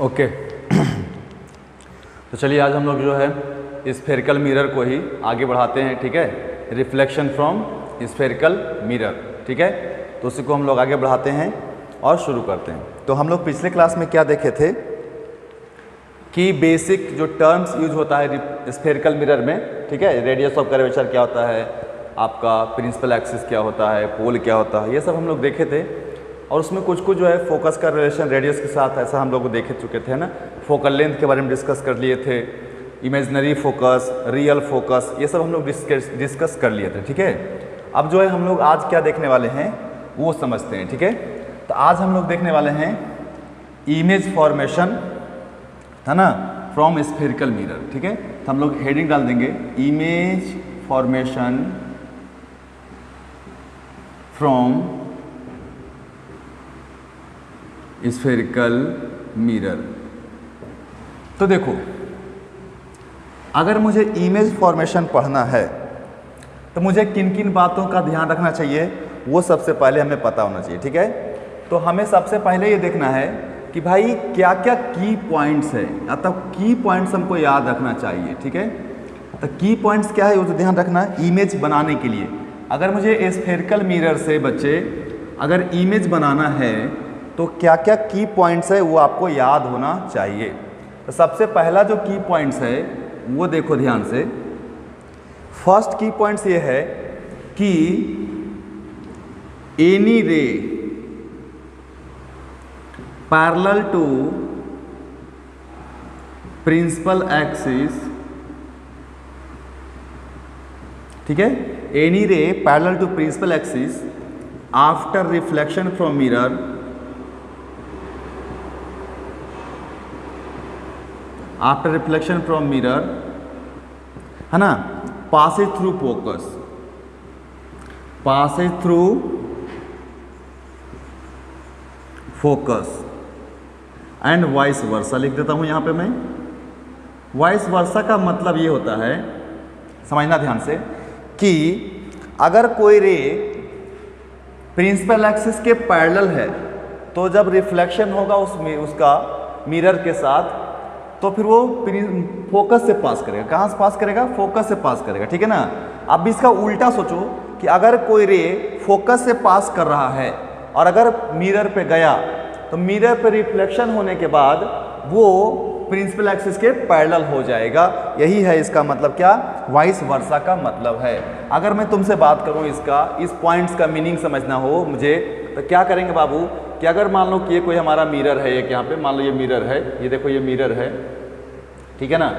Okay तो चलिए आज हम लोग जो है स्फेरिकल मिरर को ही आगे बढ़ाते हैं, ठीक है। रिफ्लेक्शन फ्रॉम स्फेरिकल मिरर, ठीक है। तो उसी को हम लोग आगे बढ़ाते हैं और शुरू करते हैं। तो हम लोग पिछले क्लास में क्या देखे थे कि बेसिक जो टर्म्स यूज होता है स्फेरिकल मिरर में, ठीक है। रेडियस ऑफ कर्वेचर क्या होता है, आपका प्रिंसिपल एक्सिस क्या होता है, पोल क्या होता है, ये सब हम लोग देखे थे। और उसमें कुछ कुछ जो है फोकस का रिलेशन रेडियस के साथ ऐसा हम लोग देख चुके थे ना। फोकल लेंथ के बारे में डिस्कस कर लिए थे, इमेजिनरी फोकस, रियल फोकस, ये सब हम लोग डिस्कस कर लिए थे, ठीक है। अब जो है हम लोग आज क्या देखने वाले हैं वो समझते हैं, ठीक है। तो आज हम लोग देखने वाले हैं इमेज फॉर्मेशन, है ना, फ्रॉम स्फेरिकल मिरर, ठीक है। तो हम लोग हेडिंग डाल देंगे image formation from spherical mirror. तो देखो, अगर मुझे इमेज फॉर्मेशन पढ़ना है तो मुझे किन किन बातों का ध्यान रखना चाहिए वो सबसे पहले हमें पता होना चाहिए, ठीक है। तो हमें सबसे पहले ये देखना है कि भाई क्या क्या की पॉइंट्स है, अतः की पॉइंट्स हमको याद रखना चाहिए, ठीक है। तो की पॉइंट्स क्या है वो तो ध्यान रखना है इमेज बनाने के लिए। अगर मुझे स्फेरिकल मिरर से बच्चे अगर इमेज बनाना है तो क्या क्या की पॉइंट्स है वो आपको याद होना चाहिए। तो सबसे पहला जो की पॉइंट्स है वो देखो ध्यान से। फर्स्ट की पॉइंट्स ये है कि any ray parallel to principal axis, ठीक है, any ray parallel to principal axis after reflection from mirror after reflection from mirror, है ना, passes through focus, passes through focus and vice versa लिख देता हूं यहां पे मैं। वाइस वर्सा का मतलब ये होता है, समझना ध्यान से, कि अगर कोई रे प्रिंसिपल एक्सिस के पैरेलल है तो जब रिफ्लेक्शन होगा उसका मिरर के साथ तो फिर वो फोकस से पास करेगा। कहाँ से पास करेगा? फोकस से पास करेगा, ठीक है ना। अब इसका उल्टा सोचो कि अगर कोई रे फोकस से पास कर रहा है और अगर मिरर पे गया तो मिरर पे रिफ्लेक्शन होने के बाद वो प्रिंसिपल एक्सिस के पैरेलल हो जाएगा। यही है इसका मतलब, क्या वाइस वर्सा का मतलब है। अगर मैं तुमसे बात करूं इसका, इस पॉइंट्स का मीनिंग समझना हो मुझे, तो क्या करेंगे बाबू कि अगर मान लो कि ये कोई हमारा मिरर है, एक यहाँ पे मान लो ये मिरर है, ये देखो ये मिरर है, ठीक है ना।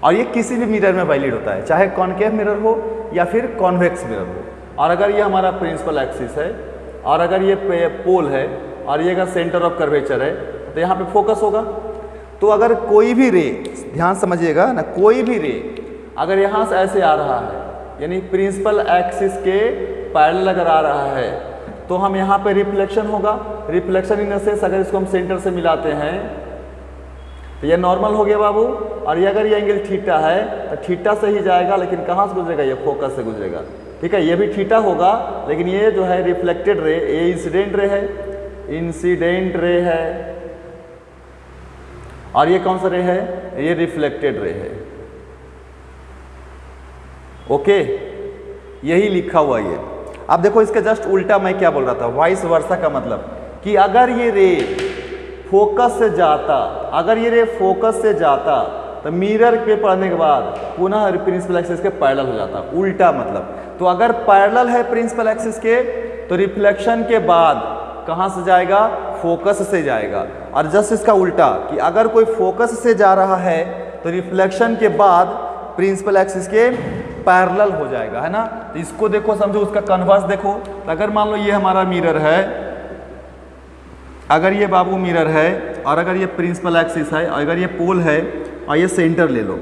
और ये किसी भी मिरर में वैलिड होता है, चाहे कॉनकेव मिरर हो या फिर कॉन्वेक्स मिरर हो। और अगर ये हमारा प्रिंसिपल एक्सिस है और अगर ये पोल है और ये का सेंटर ऑफ कर्वेचर है तो यहाँ पे फोकस होगा। तो अगर कोई भी रे, ध्यान समझिएगा ना, कोई भी रे अगर यहाँ से ऐसे आ रहा है यानी प्रिंसिपल एक्सिस के पैरेलल अगर आ रहा है तो हम यहाँ पे रिफ्लेक्शन होगा। रिफ्लेक्शन इन द सेंस अगर इसको हम सेंटर से मिलाते हैं तो ये नॉर्मल हो गया बाबू। और ये अगर ये एंगल थीटा है तो थीटा से ही जाएगा, लेकिन कहाँ से गुजरेगा? ये फोकस से गुजरेगा, ठीक है। ये भी थीटा होगा, लेकिन ये जो है रिफ्लेक्टेड रे, ये इंसिडेंट रे है, इंसिडेंट रे है, और ये कौन सा रे है? ये रिफ्लेक्टेड रे है। ओके, यही लिखा हुआ ये। अब देखो इसके जस्ट उल्टा मैं क्या बोल रहा था, वाइस वर्सा का मतलब कि अगर ये रे फोकस से जाता, अगर ये रे फोकस से जाता तो मिरर पे पढ़ने के बाद पुनः प्रिंसिपल एक्सिस के पैरेलल हो जाता, उल्टा मतलब। तो अगर पैरेलल है प्रिंसिपल एक्सिस के तो रिफ्लेक्शन के बाद कहाँ से जाएगा? फोकस से जाएगा। और जस्ट इसका उल्टा कि अगर कोई फोकस से जा रहा है तो रिफ्लेक्शन के बाद प्रिंसिपल एक्सिस के पैरेलल हो जाएगा, है ना। तो इसको देखो, समझो, उसका कन्वर्स देखो। तो अगर मान लो ये हमारा मिरर है, अगर ये बाबू मिरर है और अगर ये प्रिंसिपल एक्सिस है और अगर ये पोल है और ये सेंटर ले लो,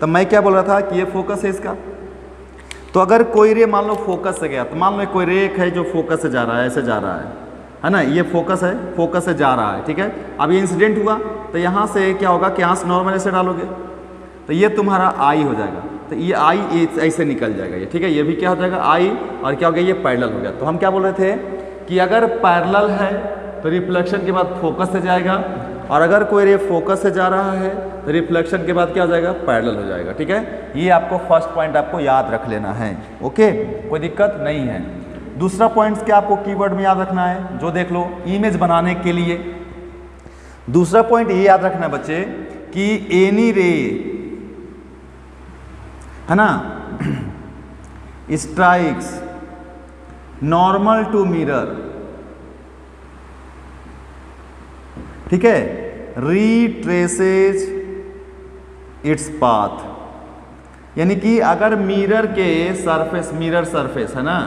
तो मैं क्या बोल रहा था कि ये फोकस है इसका। तो अगर कोई रे मान लो फोकस से गया, तो मान लो कोई रे एक है जो फोकस से जा रहा है, ऐसे जा रहा है ना, ये फोकस है, फोकस से जा रहा है, ठीक है। अब ये इंसिडेंट हुआ तो यहाँ से क्या होगा कि यहाँ से नॉर्मल ऐसे डालोगे तो ये तुम्हारा आई हो जाएगा। तो ये आई ऐसे निकल जाएगा ये, ठीक है। ये भी क्या हो जाएगा? आई, और क्या हो गया? ये पैरेलल हो गया। तो हम क्या बोल रहे थे कि अगर पैरेलल है तो रिफ्लेक्शन के बाद फोकस से जाएगा और अगर कोई रे फोकस से जा रहा है तो रिफ्लेक्शन के बाद क्या हो जाएगा, पैरेलल हो जाएगा। ठीक है, ये आपको फर्स्ट पॉइंट आपको याद रख लेना है। ओके, कोई दिक्कत नहीं है। दूसरा पॉइंट क्या आपको कीवर्ड में याद रखना है, जो देख लो इमेज बनाने के लिए। दूसरा पॉइंट ये याद रखना है बच्चे कि एनी रे है ना स्ट्राइक्स नॉर्मल टू मिरर, ठीक है, रिट्रेसेज इट्स पाथ, यानी कि अगर मिरर के सरफेस, मिरर सरफेस है ना,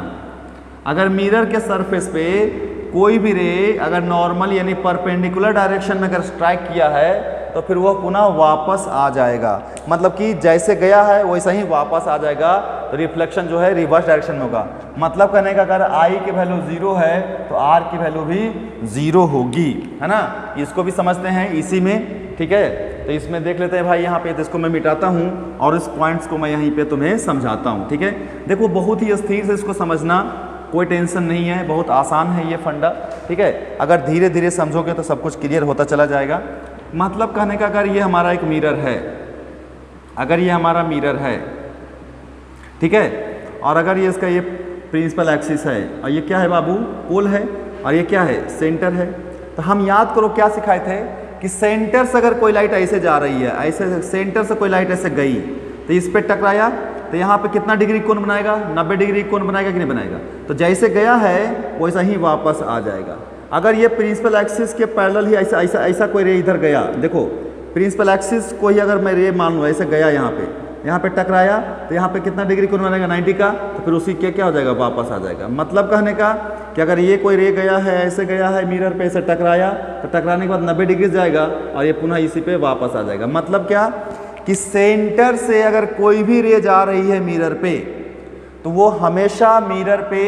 अगर मिरर के सरफेस पे कोई भी रे अगर नॉर्मल यानी परपेंडिकुलर डायरेक्शन में अगर स्ट्राइक किया है तो फिर वह पुनः वापस आ जाएगा। मतलब कि जैसे गया है वैसा ही वापस आ जाएगा, तो रिफ्लेक्शन जो है रिवर्स डायरेक्शन में होगा। मतलब कहने का अगर आई की वैल्यू 0 है तो आर की वैल्यू भी 0 होगी, है ना। इसको भी समझते हैं इसी में, ठीक है। तो इसमें देख लेते हैं भाई, यहाँ पे तो इसको मैं मिटाता हूँ और इस पॉइंट्स को मैं यहीं पे तुम्हें समझाता हूँ, ठीक है। देखो बहुत ही स्थिर से इसको समझना, कोई टेंशन नहीं है, बहुत आसान है ये फंडा, ठीक है। अगर धीरे धीरे समझोगे तो सब कुछ क्लियर होता चला जाएगा। मतलब कहने का अगर ये हमारा एक मिरर है, अगर ये हमारा मिरर है, ठीक है, और अगर ये इसका ये प्रिंसिपल एक्सिस है और ये क्या है बाबू, पोल है, और ये क्या है, सेंटर है। तो हम याद करो क्या सिखाए थे कि सेंटर से अगर कोई लाइट ऐसे जा रही है, ऐसे सेंटर से कोई लाइट ऐसे गई तो इस पर टकराया तो यहाँ पे कितना डिग्री कोण बनाएगा, 90 डिग्री कोण बनाएगा कि नहीं बनाएगा। तो जैसे गया है वैसा ही वापस आ जाएगा। अगर ये प्रिंसिपल एक्सिस के पैरेलल ही ऐसा ऐसा ऐसा कोई रे इधर गया, देखो प्रिंसिपल एक्सिस को ही अगर मैं रे मान लूँ, ऐसे गया यहाँ पे टकराया तो यहाँ पे कितना डिग्री कोण बनेगा, 90 का, तो फिर उसी के क्या हो जाएगा, वापस आ जाएगा। मतलब कहने का कि अगर ये कोई रे गया है, ऐसे गया है मिरर पे, ऐसे टकराया तो टकराने के बाद 90 डिग्री जाएगा और ये पुनः इसी पे वापस आ जाएगा। मतलब क्या कि सेंटर से अगर कोई भी रे जा रही है मिरर पे तो वो हमेशा मिरर पे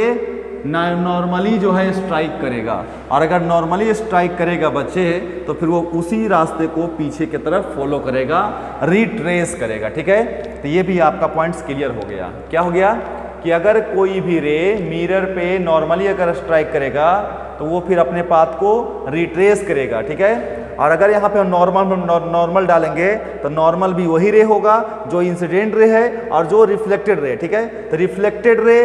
नॉर्मली जो है स्ट्राइक करेगा, और अगर नॉर्मली स्ट्राइक करेगा बच्चे तो फिर वो उसी रास्ते को पीछे की तरफ फॉलो करेगा, रिट्रेस करेगा, ठीक है। तो ये भी आपका पॉइंट्स क्लियर हो गया। क्या हो गया कि अगर कोई भी रे मिरर पे नॉर्मली अगर स्ट्राइक करेगा तो वो फिर अपने पाथ को रिट्रेस करेगा, ठीक है। और अगर यहाँ पे नॉर्मल डालेंगे तो नॉर्मल भी वही रे होगा जो इंसिडेंट रे है और जो रिफ्लेक्टेड रे, ठीक है। तो रिफ्लेक्टेड रे,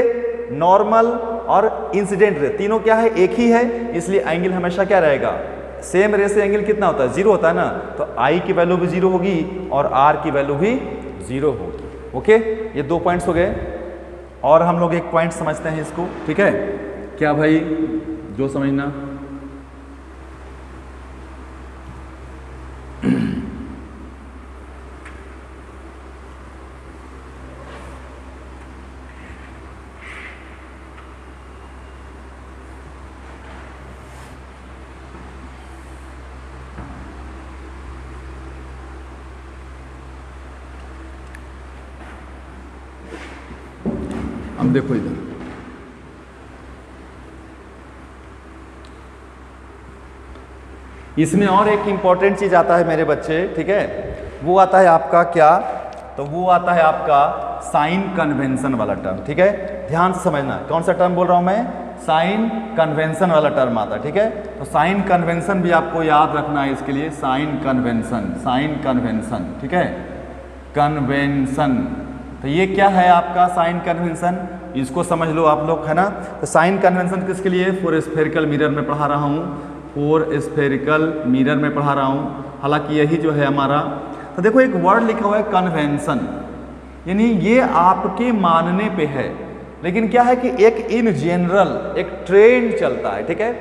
नॉर्मल और इंसिडेंट रे तीनों क्या है, एक ही है, इसलिए एंगल हमेशा क्या रहेगा, सेम रे से एंगल कितना होता है, 0 होता है ना। तो आई की वैल्यू भी 0 होगी और आर की वैल्यू भी 0 होगी। ओके, ये 2 पॉइंट्स हो गए। और हम लोग एक पॉइंट समझते हैं इसको, ठीक है। क्या भाई, जो समझना, अब देखो इधर, इसमें और एक इंपॉर्टेंट चीज आता है मेरे बच्चे, ठीक है। वो आता है आपका क्या, तो वो आता है आपका साइन कन्वेंशन वाला टर्म, ठीक है। ध्यान से समझना, कौन सा टर्म बोल रहा हूं मैं, साइन कन्वेंशन वाला टर्म आता है, ठीक है। तो साइन कन्वेंशन भी आपको याद रखना है इसके लिए, साइन कन्वेंशन, साइन कन्वेंशन, ठीक है, कन्वेंशन। तो ये क्या है आपका साइन कन्वेंशन, इसको समझ लो आप लोग, है ना। तो साइन कन्वेंशन किसके लिए, फॉर स्फेरिकल मिरर में पढ़ा रहा हूँ, फॉर स्फेरिकल मिरर में पढ़ा रहा हूँ, हालांकि यही जो है हमारा। तो देखो एक वर्ड लिखा हुआ है कन्वेंशन, यानी ये आपके मानने पे है, लेकिन क्या है कि एक इन जनरल एक ट्रेंड चलता है, ठीक है,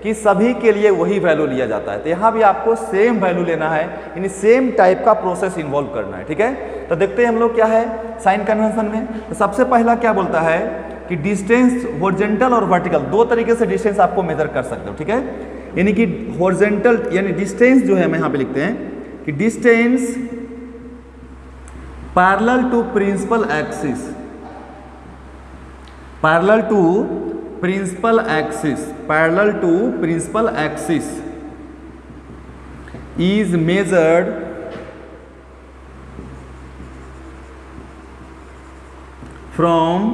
कि सभी के लिए वही वैल्यू लिया जाता है। तो यहाँ भी आपको सेम वैल्यू लेना है, यानी सेम टाइप का प्रोसेस इन्वॉल्व करना है, ठीक है। तो देखते हैं हम लोग क्या है साइन कन्वेंशन में। तो सबसे पहला क्या बोलता है कि डिस्टेंस हॉरिजॉन्टल और वर्टिकल, 2 तरीके से डिस्टेंस आपको मेजर कर सकते हो, ठीक है। यानी कि हॉरिजॉन्टल यानी डिस्टेंस जो है हम यहाँ पे लिखते हैं कि distance parallel to principal axis, parallel to principal axis, parallel to principal axis is measured from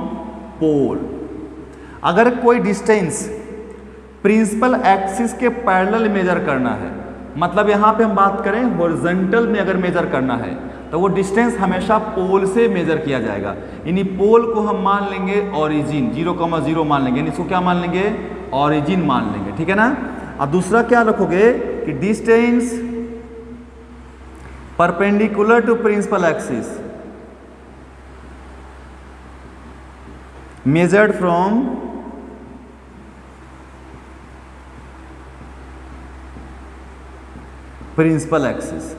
pole. अगर कोई डिस्टेंस प्रिंसिपल एक्सिस के पैरेलल मेजर करना है मतलब यहाँ पे हम बात करें हॉरिजॉन्टल में अगर मेजर करना है तो वो डिस्टेंस हमेशा पोल से मेजर किया जाएगा। यानी पोल को हम मान लेंगे ओरिजिन 0,0 मान लेंगे, यानी इसको क्या मान लेंगे, ओरिजिन मान लेंगे, ठीक है ना। अब दूसरा क्या रखोगे कि distance perpendicular to principal axis measured from principal axis.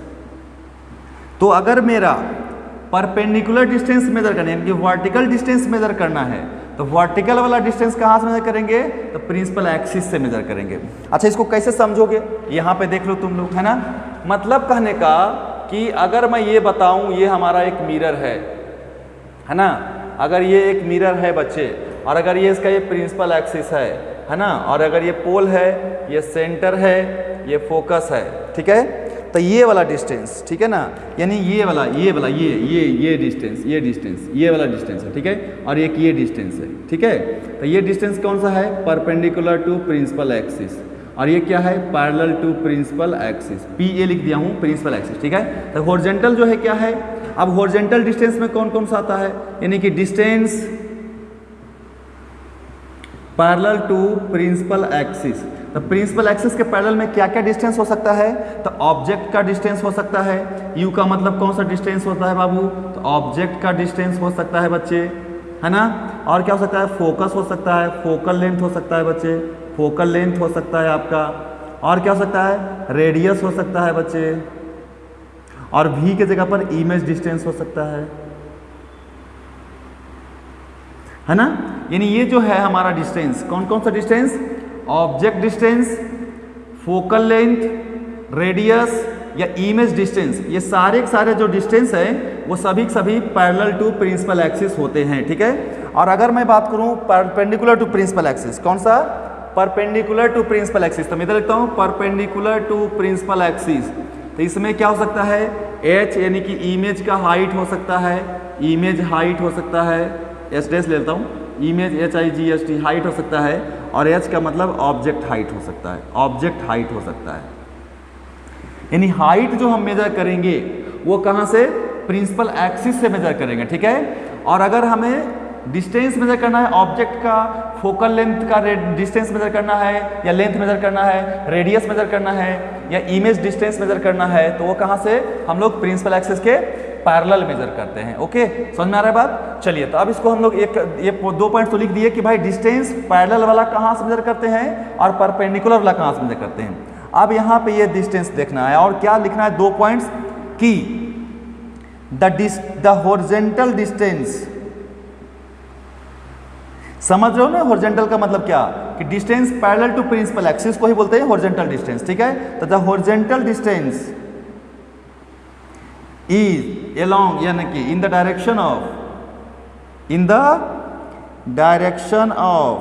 तो अगर मेरा परपेंडिकुलर डिस्टेंस मेजर करना है, यानी कि वर्टिकल डिस्टेंस मेजर करना है, तो वर्टिकल वाला डिस्टेंस कहाँ से मेजर करेंगे, तो प्रिंसिपल एक्सिस से मेजर करेंगे। अच्छा, इसको कैसे समझोगे, यहाँ पे देख लो तुम लोग, है ना। मतलब कहने का कि अगर मैं ये बताऊं ये हमारा एक मिरर है ना, अगर ये एक मिरर है बच्चे, और अगर ये इसका ये प्रिंसिपल एक्सिस है ना, और अगर ये पोल है, ये सेंटर है, ये फोकस है, ठीक है। तो ये वाला डिस्टेंस, ठीक है ना, यानी ये वाला डिस्टेंस, ये वाला डिस्टेंस है, ठीक है, और एक ये डिस्टेंस है, ठीक है। तो ये डिस्टेंस कौन सा है, परपेंडिकुलर टू प्रिंसिपल एक्सिस, और ये क्या है, parallel to principal axis, PA लिख दिया हूँ, प्रिंसिपल एक्सिस, ठीक है। तो हॉरिजॉन्टल जो है क्या है, अब हॉरिजॉन्टल डिस्टेंस में कौन कौन सा आता है, यानी कि distance parallel to principal axis. तो प्रिंसिपल एक्सिस के पैरेलल में क्या क्या डिस्टेंस हो सकता है, तो ऑब्जेक्ट का डिस्टेंस हो सकता है, यू का मतलब कौन सा डिस्टेंस होता है बाबू, तो ऑब्जेक्ट का डिस्टेंस हो सकता है बच्चे, है ना। और क्या हो सकता है, फोकस हो सकता है, फोकल लेंथ हो सकता है बच्चे, फोकल लेंथ हो सकता है आपका, और क्या हो सकता है, रेडियस हो सकता है बच्चे, और V के जगह पर इमेज डिस्टेंस हो सकता है ना। यानी ये जो है हमारा डिस्टेंस, कौन कौन सा distance, object distance, focal length, radius या इमेज डिस्टेंस, ये सारे के सारे जो डिस्टेंस है वो सभी पैरेलल टू प्रिंसिपल एक्सिस होते हैं, ठीक है। और अगर मैं बात करूं परपेंडिकुलर टू प्रिंसिपल एक्सिस, कौन सा, परपेंडिकुलर टू प्रिंसिपल एक्सिस, तो मैं इधर लिखता हूं परपेंडिकुलर टू प्रिंसिपल एक्सिस। तो इसमें क्या हो सकता है, H यानी कि इमेज का हाइट हो सकता है, इमेज हाइट हो सकता है, S डैश लेता हूँ, इमेज HIGHT हाइट हो सकता है, और H का मतलब ऑब्जेक्ट हाइट हो सकता है, ऑब्जेक्ट हाइट हो सकता है। यानी हाइट जो हम मेजर करेंगे वो कहाँ से, प्रिंसिपल एक्सिस से मेजर करेंगे, ठीक है। और अगर हमें डिस्टेंस मेजर करना है ऑब्जेक्ट का, फोकल लेंथ का डिस्टेंस मेजर करना है, या लेंथ मेजर करना है, रेडियस मेजर करना है, या इमेज डिस्टेंस मेजर करना है, तो वो कहाँ से हम लोग प्रिंसिपल एक्सिस के पैरेलल मेजर करते हैं। ओके, समझ में आ रहा है बात। चलिए, तो अब इसको हम लोग ये 2 पॉइंट तो लिख दिए कि भाई डिस्टेंस पैरेलल वाला कहाँ से मेजर करते हैं और परपेंडिकुलर वाला कहाँ से मेजर करते हैं। अब यहाँ पे ये डिस्टेंस देखना है और क्या लिखना है, 2 पॉइंट्स की द हॉरिजॉन्टल डिस्टेंस, समझ रहे हो ना हॉरिजॉन्टल का मतलब क्या, कि distance parallel to principal axis को ही बोलते हैं हॉरिजॉन्टल डिस्टेंस, ठीक है। तो the horizontal distance is along, यानी कि in the direction of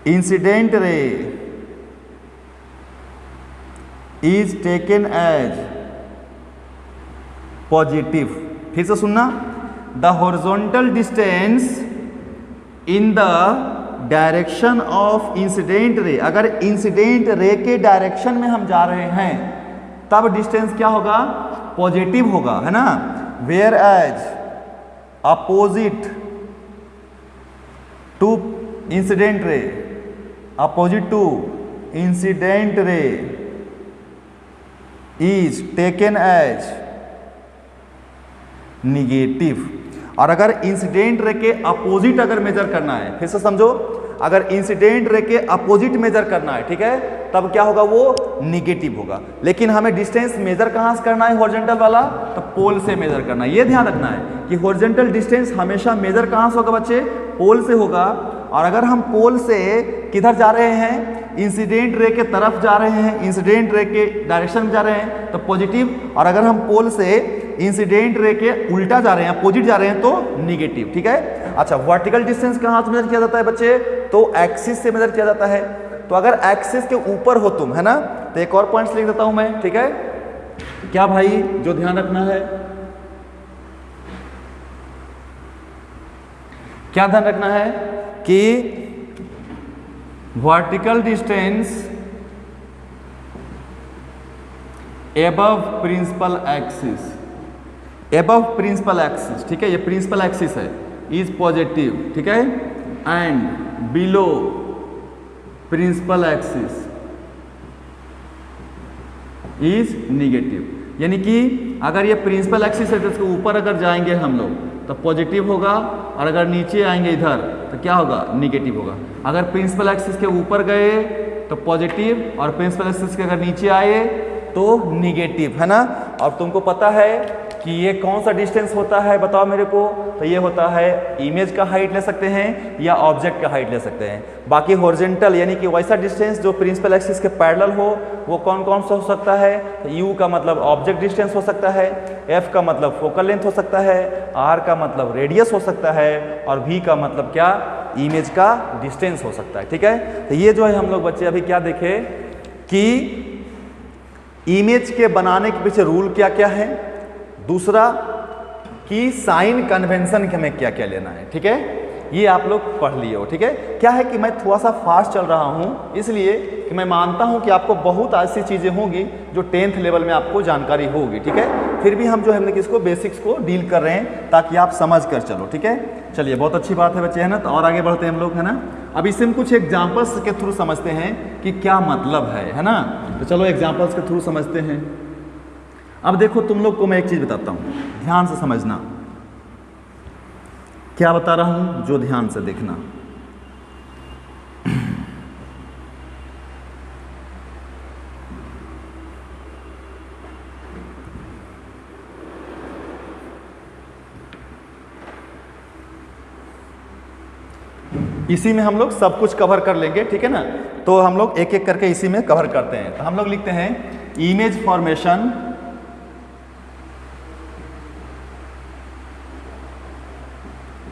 incident ray is taken as positive. फिर से सुनना, the horizontal distance in the direction of incident ray, अगर इंसिडेंट रे के डायरेक्शन में हम जा रहे हैं तब डिस्टेंस क्या होगा, पॉजिटिव होगा, है ना। Whereas opposite to incident ray, opposite to incident ray is taken as negative. और अगर इंसिडेंट रे के अपोजिट अगर मेजर करना है, फिर से समझो, अगर इंसिडेंट रे के अपोजिट मेजर करना है, ठीक है, तब क्या होगा, वो निगेटिव होगा। लेकिन हमें डिस्टेंस मेजर कहाँ से करना है हॉरिजॉन्टल वाला, तो पोल से मेजर करना है। ये ध्यान रखना है कि हॉरिजॉन्टल डिस्टेंस हमेशा मेजर कहाँ से होगा बच्चे, पोल से होगा। और अगर हम पोल से किधर जा रहे हैं, इंसिडेंट रे के तरफ जा रहे हैं, इंसिडेंट रे के डायरेक्शन में जा रहे हैं तो पॉजिटिव, और अगर हम पोल से इंसिडेंट रे के उल्टा जा रहे हैं, अपोजिट जा रहे हैं, तो निगेटिव, ठीक है। अच्छा, वर्टिकल डिस्टेंस कहाँ से मेजर किया जाता है बच्चे, तो एक्सिस से मेजर किया जाता है। तो अगर एक्सिस के ऊपर हो तुम, है ना, तो एक और पॉइंट्स लिख देता हूं मैं, ठीक है। क्या भाई जो ध्यान रखना है, क्या ध्यान रखना है कि vertical distance above principal axis, above principal axis, ठीक है, ये प्रिंसिपल एक्सिस है, इज पॉजिटिव, ठीक है, and below principal axis is negative. यानी कि अगर ये प्रिंसिपल एक्सिस है तो इसके ऊपर अगर जाएंगे हम लोग तो पॉजिटिव होगा, और अगर नीचे आएंगे इधर तो क्या होगा, निगेटिव होगा। अगर प्रिंसिपल एक्सिस के ऊपर गए तो पॉजिटिव, और प्रिंसिपल एक्सिस के अगर नीचे आए तो निगेटिव, है ना। और तुमको पता है कि ये कौन सा डिस्टेंस होता है, बताओ मेरे को। तो ये होता है इमेज का हाइट ले सकते हैं या ऑब्जेक्ट का हाइट ले सकते हैं। बाकी हॉरिजॉन्टल यानी कि वैसा डिस्टेंस जो प्रिंसिपल एक्सिस के पैरेलल हो वो कौन कौन सा हो सकता है। तो यू का मतलब ऑब्जेक्ट डिस्टेंस हो सकता है, एफ का मतलब फोकल लेंथ हो सकता है, आर का मतलब रेडियस हो सकता है, और वी का मतलब क्या, इमेज का डिस्टेंस हो सकता है, ठीक है। तो ये जो है हम लोग बच्चे अभी क्या देखे कि इमेज के बनाने के पीछे रूल क्या क्या है, दूसरा कि साइन कन्वेंशन के हमें क्या क्या लेना है, ठीक है, ये आप लोग पढ़ लिए हो, ठीक है। क्या है कि मैं थोड़ा सा फास्ट चल रहा हूँ इसलिए कि मैं मानता हूँ कि आपको बहुत ऐसी चीज़ें होंगी जो 10th लेवल में आपको जानकारी होगी, ठीक है। फिर भी हम जो है किसको बेसिक्स को डील कर रहे हैं ताकि आप समझ कर चलो, ठीक है। चलिए बहुत अच्छी बात है बच्चे, है ना। तो और आगे बढ़ते हैं हम लोग, है ना। अब इससे हम कुछ एग्जाम्पल्स के थ्रू समझते हैं कि क्या मतलब है ना। तो चलो एग्जाम्पल्स के थ्रू समझते हैं। अब देखो तुम लोग को मैं एक चीज़ बताता हूँ, ध्यान से समझना, क्या बता रहा हूँ जो ध्यान से देखना। इसी में हम लोग सब कुछ कवर कर लेंगे, ठीक है ना। तो हम लोग एक एक करके इसी में कवर करते हैं। तो हम लोग लिखते हैं इमेज फॉर्मेशन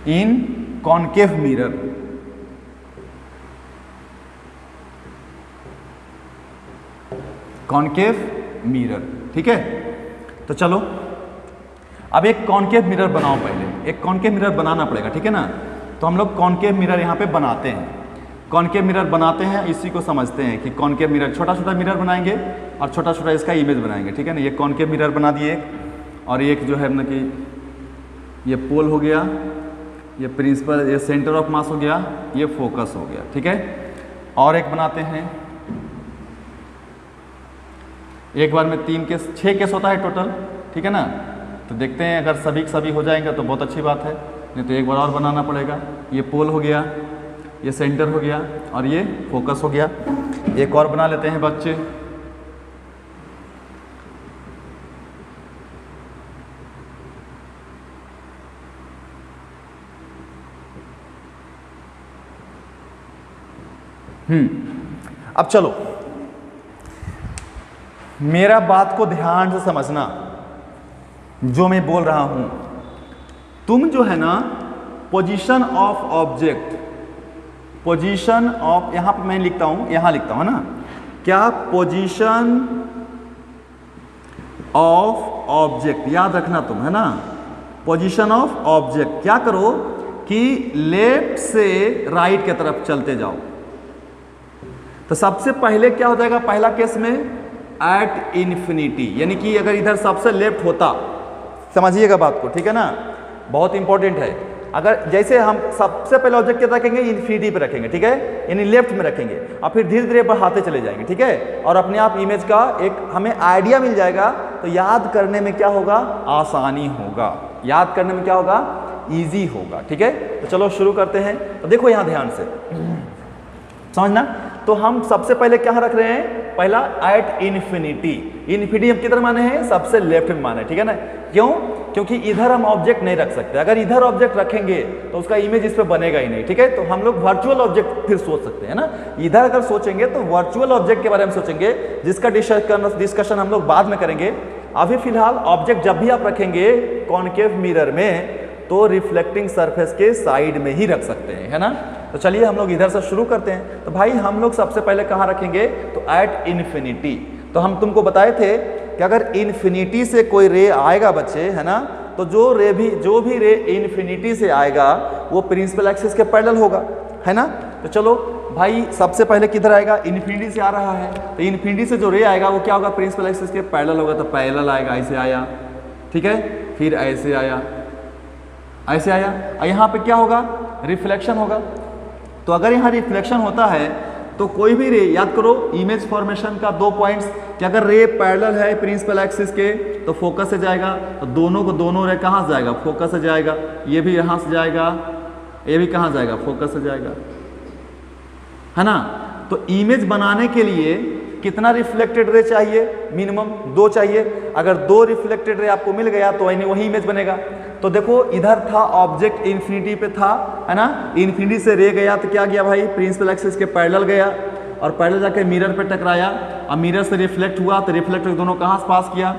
इन कॉनकेव मिरर। कॉनकेव मिरर, ठीक है। तो चलो अब एक कॉनकेव मिरर बनाओ, पहले एक कॉनकेव मिरर बनाना पड़ेगा, ठीक है ना। तो हम लोग कॉनकेव मिरर यहाँ पे बनाते हैं, कॉनकेव मिरर बनाते हैं, इसी को समझते हैं कि कॉनकेव मिरर छोटा छोटा मिरर बनाएंगे और छोटा छोटा इसका इमेज बनाएंगे, ठीक है ना। ये कॉनकेव मिरर बना दिए एक, और एक जो है ना कि ये पोल हो गया, ये प्रिंसिपल, ये सेंटर ऑफ मास हो गया, ये फोकस हो गया, ठीक है। और एक बनाते हैं, एक बार में 3 केस 6 केस होता है टोटल, ठीक है ना। तो देखते हैं अगर सभी सभी हो जाएंगे तो बहुत अच्छी बात है, नहीं तो एक बार और बनाना पड़ेगा। ये पोल हो गया, ये सेंटर हो गया, और ये फोकस हो गया। एक और बना लेते हैं बच्चे, अब चलो मेरा बात को ध्यान से समझना, जो मैं बोल रहा हूं। तुम जो है ना position of object, position of, यहां पर मैं लिखता हूं, यहां लिखता हूं ना, क्या पोजीशन ऑफ ऑब्जेक्ट, याद रखना तुम, है ना। पोजीशन ऑफ ऑब्जेक्ट क्या करो कि लेफ्ट से राइट की तरफ चलते जाओ। तो सबसे पहले क्या हो जाएगा, पहला केस में एट इन्फिनिटी, यानी कि अगर इधर सबसे लेफ्ट होता, समझिएगा बात को, ठीक है ना, बहुत इंपॉर्टेंट है। अगर जैसे हम सबसे पहले ऑब्जेक्ट क्या रखेंगे, इन्फिनिटी पे रखेंगे, ठीक है, यानी लेफ्ट में रखेंगे, और फिर धीरे धीरे बढ़ाते चले जाएंगे, ठीक है। और अपने आप इमेज का एक हमें आइडिया मिल जाएगा, तो याद करने में क्या होगा, आसानी होगा, याद करने में क्या होगा, ईजी होगा, ठीक है। तो चलो शुरू करते हैं। तो देखो यहाँ ध्यान से समझना। तो हम सबसे पहले क्या रख रहे हैं, पहला एट इन्फिनिटी। इन्फिनिटी हम किधर माने हैं, सबसे लेफ्ट में माने, ठीक है ना। क्यों, क्योंकि इधर हम ऑब्जेक्ट नहीं रख सकते, अगर इधर ऑब्जेक्ट रखेंगे तो उसका इमेज इस पे बनेगा ही नहीं, ठीक है। तो हम लोग वर्चुअल ऑब्जेक्ट फिर सोच सकते हैं ना। इधर अगर सोचेंगे तो वर्चुअल ऑब्जेक्ट के बारे में सोचेंगे, जिसका डिस्कशन हम लोग बाद में करेंगे। अभी फिलहाल ऑब्जेक्ट जब भी आप रखेंगे कॉनकेव मिरर में तो रिफ्लेक्टिंग सरफेस के साइड में ही रख सकते हैं, है ना। तो चलिए हम लोग इधर से शुरू करते हैं। तो भाई हम लोग सबसे पहले कहाँ रखेंगे, तो एट इन्फिनिटी। तो हम तुमको बताए थे कि अगर इन्फिनिटी से कोई रे आएगा बच्चे, है ना, तो जो भी रे इन्फिनिटी से आएगा वो प्रिंसिपल एक्सिस के पैरेलल होगा, है ना। तो चलो भाई सबसे पहले किधर आएगा, इन्फिनिटी से आ रहा है, तो इन्फिनिटी से जो रे आएगा वो क्या होगा, प्रिंसिपल एक्सिस के पैरेलल होगा, तो पैरेलल आएगा, ऐसे आया, ठीक है, फिर ऐसे आया, ऐसे आया, और यहाँ पे क्या होगा, रिफ्लेक्शन होगा। तो अगर यहाँ रिफ्लेक्शन होता है तो कोई भी रे, याद करो इमेज फॉर्मेशन का 2 पॉइंट्स, कि अगर रे पैरेलल है प्रिंसिपल एक्सिस के तो फोकस से जाएगा, तो दोनों को दोनों रे कहाँ से जाएगा, फोकस से जाएगा, ये भी यहाँ से जाएगा, ये भी कहाँ जाएगा, फोकस से जाएगा, है ना। तो इमेज बनाने के लिए कितना रिफ्लेक्टेड रे चाहिए, मिनिमम 2 चाहिए। अगर 2 रिफ्लेक्टेड रे आपको मिल गया तो वही इमेज बनेगा। तो देखो इधर था ऑब्जेक्ट इन्फिनिटी पे था, है ना, इन्फिनिटी से रे गया तो क्या गया भाई, प्रिंसिपल एक्सिस के पैरेलल गया, और पैरेलल जाके मिरर पे टकराया, और मिरर से रिफ्लेक्ट हुआ, तो रिफ्लेक्ट दोनों कहाँ से पास किया,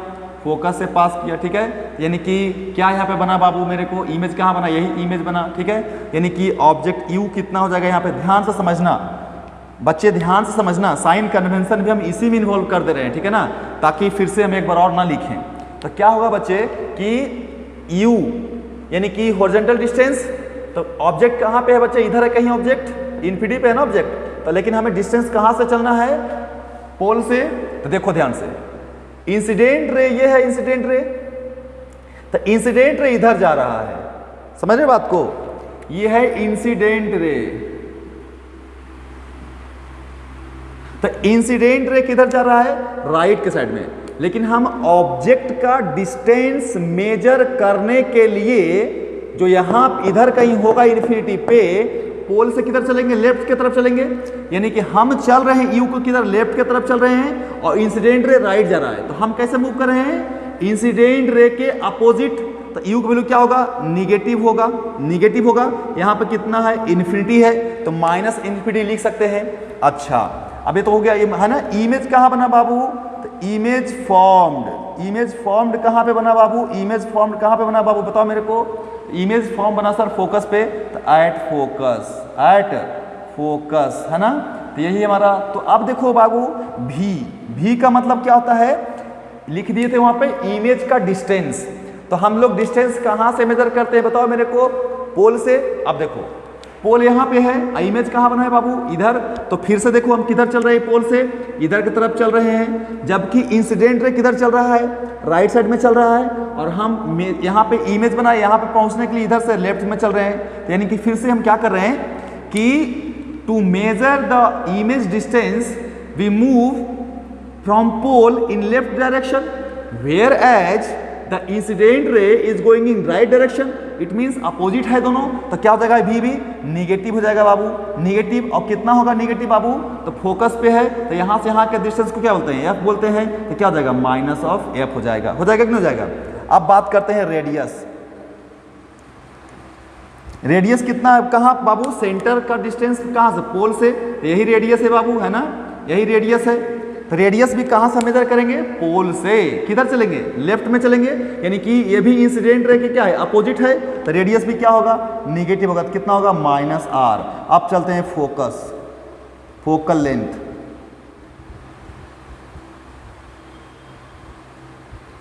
फोकस से पास किया, ठीक है। यानी कि क्या यहाँ पे बना बाबू, मेरे को इमेज कहाँ बना, यही इमेज बना, ठीक है। यानी कि ऑब्जेक्ट यू कितना हो जाएगा, यहाँ पे ध्यान से समझना बच्चे, ध्यान से समझना, साइन कन्वेंशन भी हम इसी में इन्वॉल्व कर दे रहे हैं, ठीक है ना, ताकि फिर से हम एक बार और ना लिखें। तो क्या होगा बच्चे कि u यानी कि हॉरिजॉन्टल डिस्टेंस, तो ऑब्जेक्ट कहाँ पे है बच्चे, इधर है कहीं ऑब्जेक्ट, इन्फिनिटी पे है ना ऑब्जेक्ट, तो लेकिन हमें डिस्टेंस कहाँ से चलना है, पोल से। तो देखो ध्यान से, इंसिडेंट रे ये है, इंसिडेंट रे, तो इंसिडेंट रे इधर जा रहा है, समझ रहे बात को, ये है इंसिडेंट रे। तो इंसिडेंट रे किधर जा रहा है, राइट के साइड में, लेकिन हम ऑब्जेक्ट का डिस्टेंस मेजर करने के लिए जो यहां इधर कहीं होगा इन्फिनिटी पे, पोल से किधर चलेंगे, लेफ्ट की तरफ चलेंगे। यानी कि हम चल रहे हैं यू को किधर, लेफ्ट की तरफ चल रहे हैं, और इंसिडेंट रे राइट जा रहा है। तो हम कैसे मूव कर रहे हैं, इंसिडेंट रे के अपोजिट, तो यू का वैल्यू क्या होगा, निगेटिव होगा, निगेटिव होगा। यहां पर कितना है, इन्फिनिटी है, तो माइनस इन्फिनिटी लिख सकते हैं। अच्छा अभी तो हो गया, है ना। इमेज कहाँ बना बाबू, तो इमेज फॉर्म्ड, इमेज फॉर्म्ड कहाँ पे बना बाबू, इमेज फॉर्म्ड कहाँ पे बना बाबू, बताओ मेरे को। इमेज फॉर्म बना सर फोकस पे, तो एट फोकस, एट फोकस, है ना। तो यही हमारा, तो अब देखो बाबू भी का मतलब क्या होता है, लिख दिए थे वहां पे इमेज का डिस्टेंस। तो हम लोग डिस्टेंस कहाँ से मेजर करते हैं, बताओ मेरे को, पोल से। अब देखो पोल यहाँ पे है, इमेज कहाँ बना है बाबू, इधर। तो फिर से देखो हम किधर चल रहे हैं, पोल से इधर की तरफ चल रहे हैं, जबकि इंसिडेंट रे किधर चल रहा है, राइट साइड में चल रहा है, और हम यहाँ पे इमेज बनाए, यहाँ पे पहुँचने के लिए इधर से लेफ्ट में चल रहे हैं। तो यानी कि फिर से हम क्या कर रहे हैं कि to measure the image distance we move from pole in left direction, whereas the incident ray is going in right direction. It means opposite है दोनों, तो क्या हो जाएगा, भी निगेटिव हो जाएगा बाबू, निगेटिव। और कितना होगा निगेटिव बाबू, तो फोकस पे है, तो यहाँ से यहाँ के डिस्टेंस को क्या बोलते हैं, एफ बोलते हैं। तो क्या हो जाएगा, माइनस ऑफ एफ हो जाएगा कि नहीं हो जाएगा। अब बात करते हैं रेडियस। रेडियस कितना है, कहाँ बाबू, सेंटर का डिस्टेंस कहाँ से, पोल से, यही रेडियस है बाबू, है ना, यही रेडियस है। तो रेडियस भी कहाँ से मेजर करेंगे, पोल से। किधर चलेंगे, लेफ्ट में चलेंगे, यानी कि ये भी इंसिडेंट रे के क्या है, अपोजिट है, तो रेडियस भी क्या होगा, निगेटिव होगा। तो कितना होगा, माइनस आर। अब चलते हैं focus, focal length,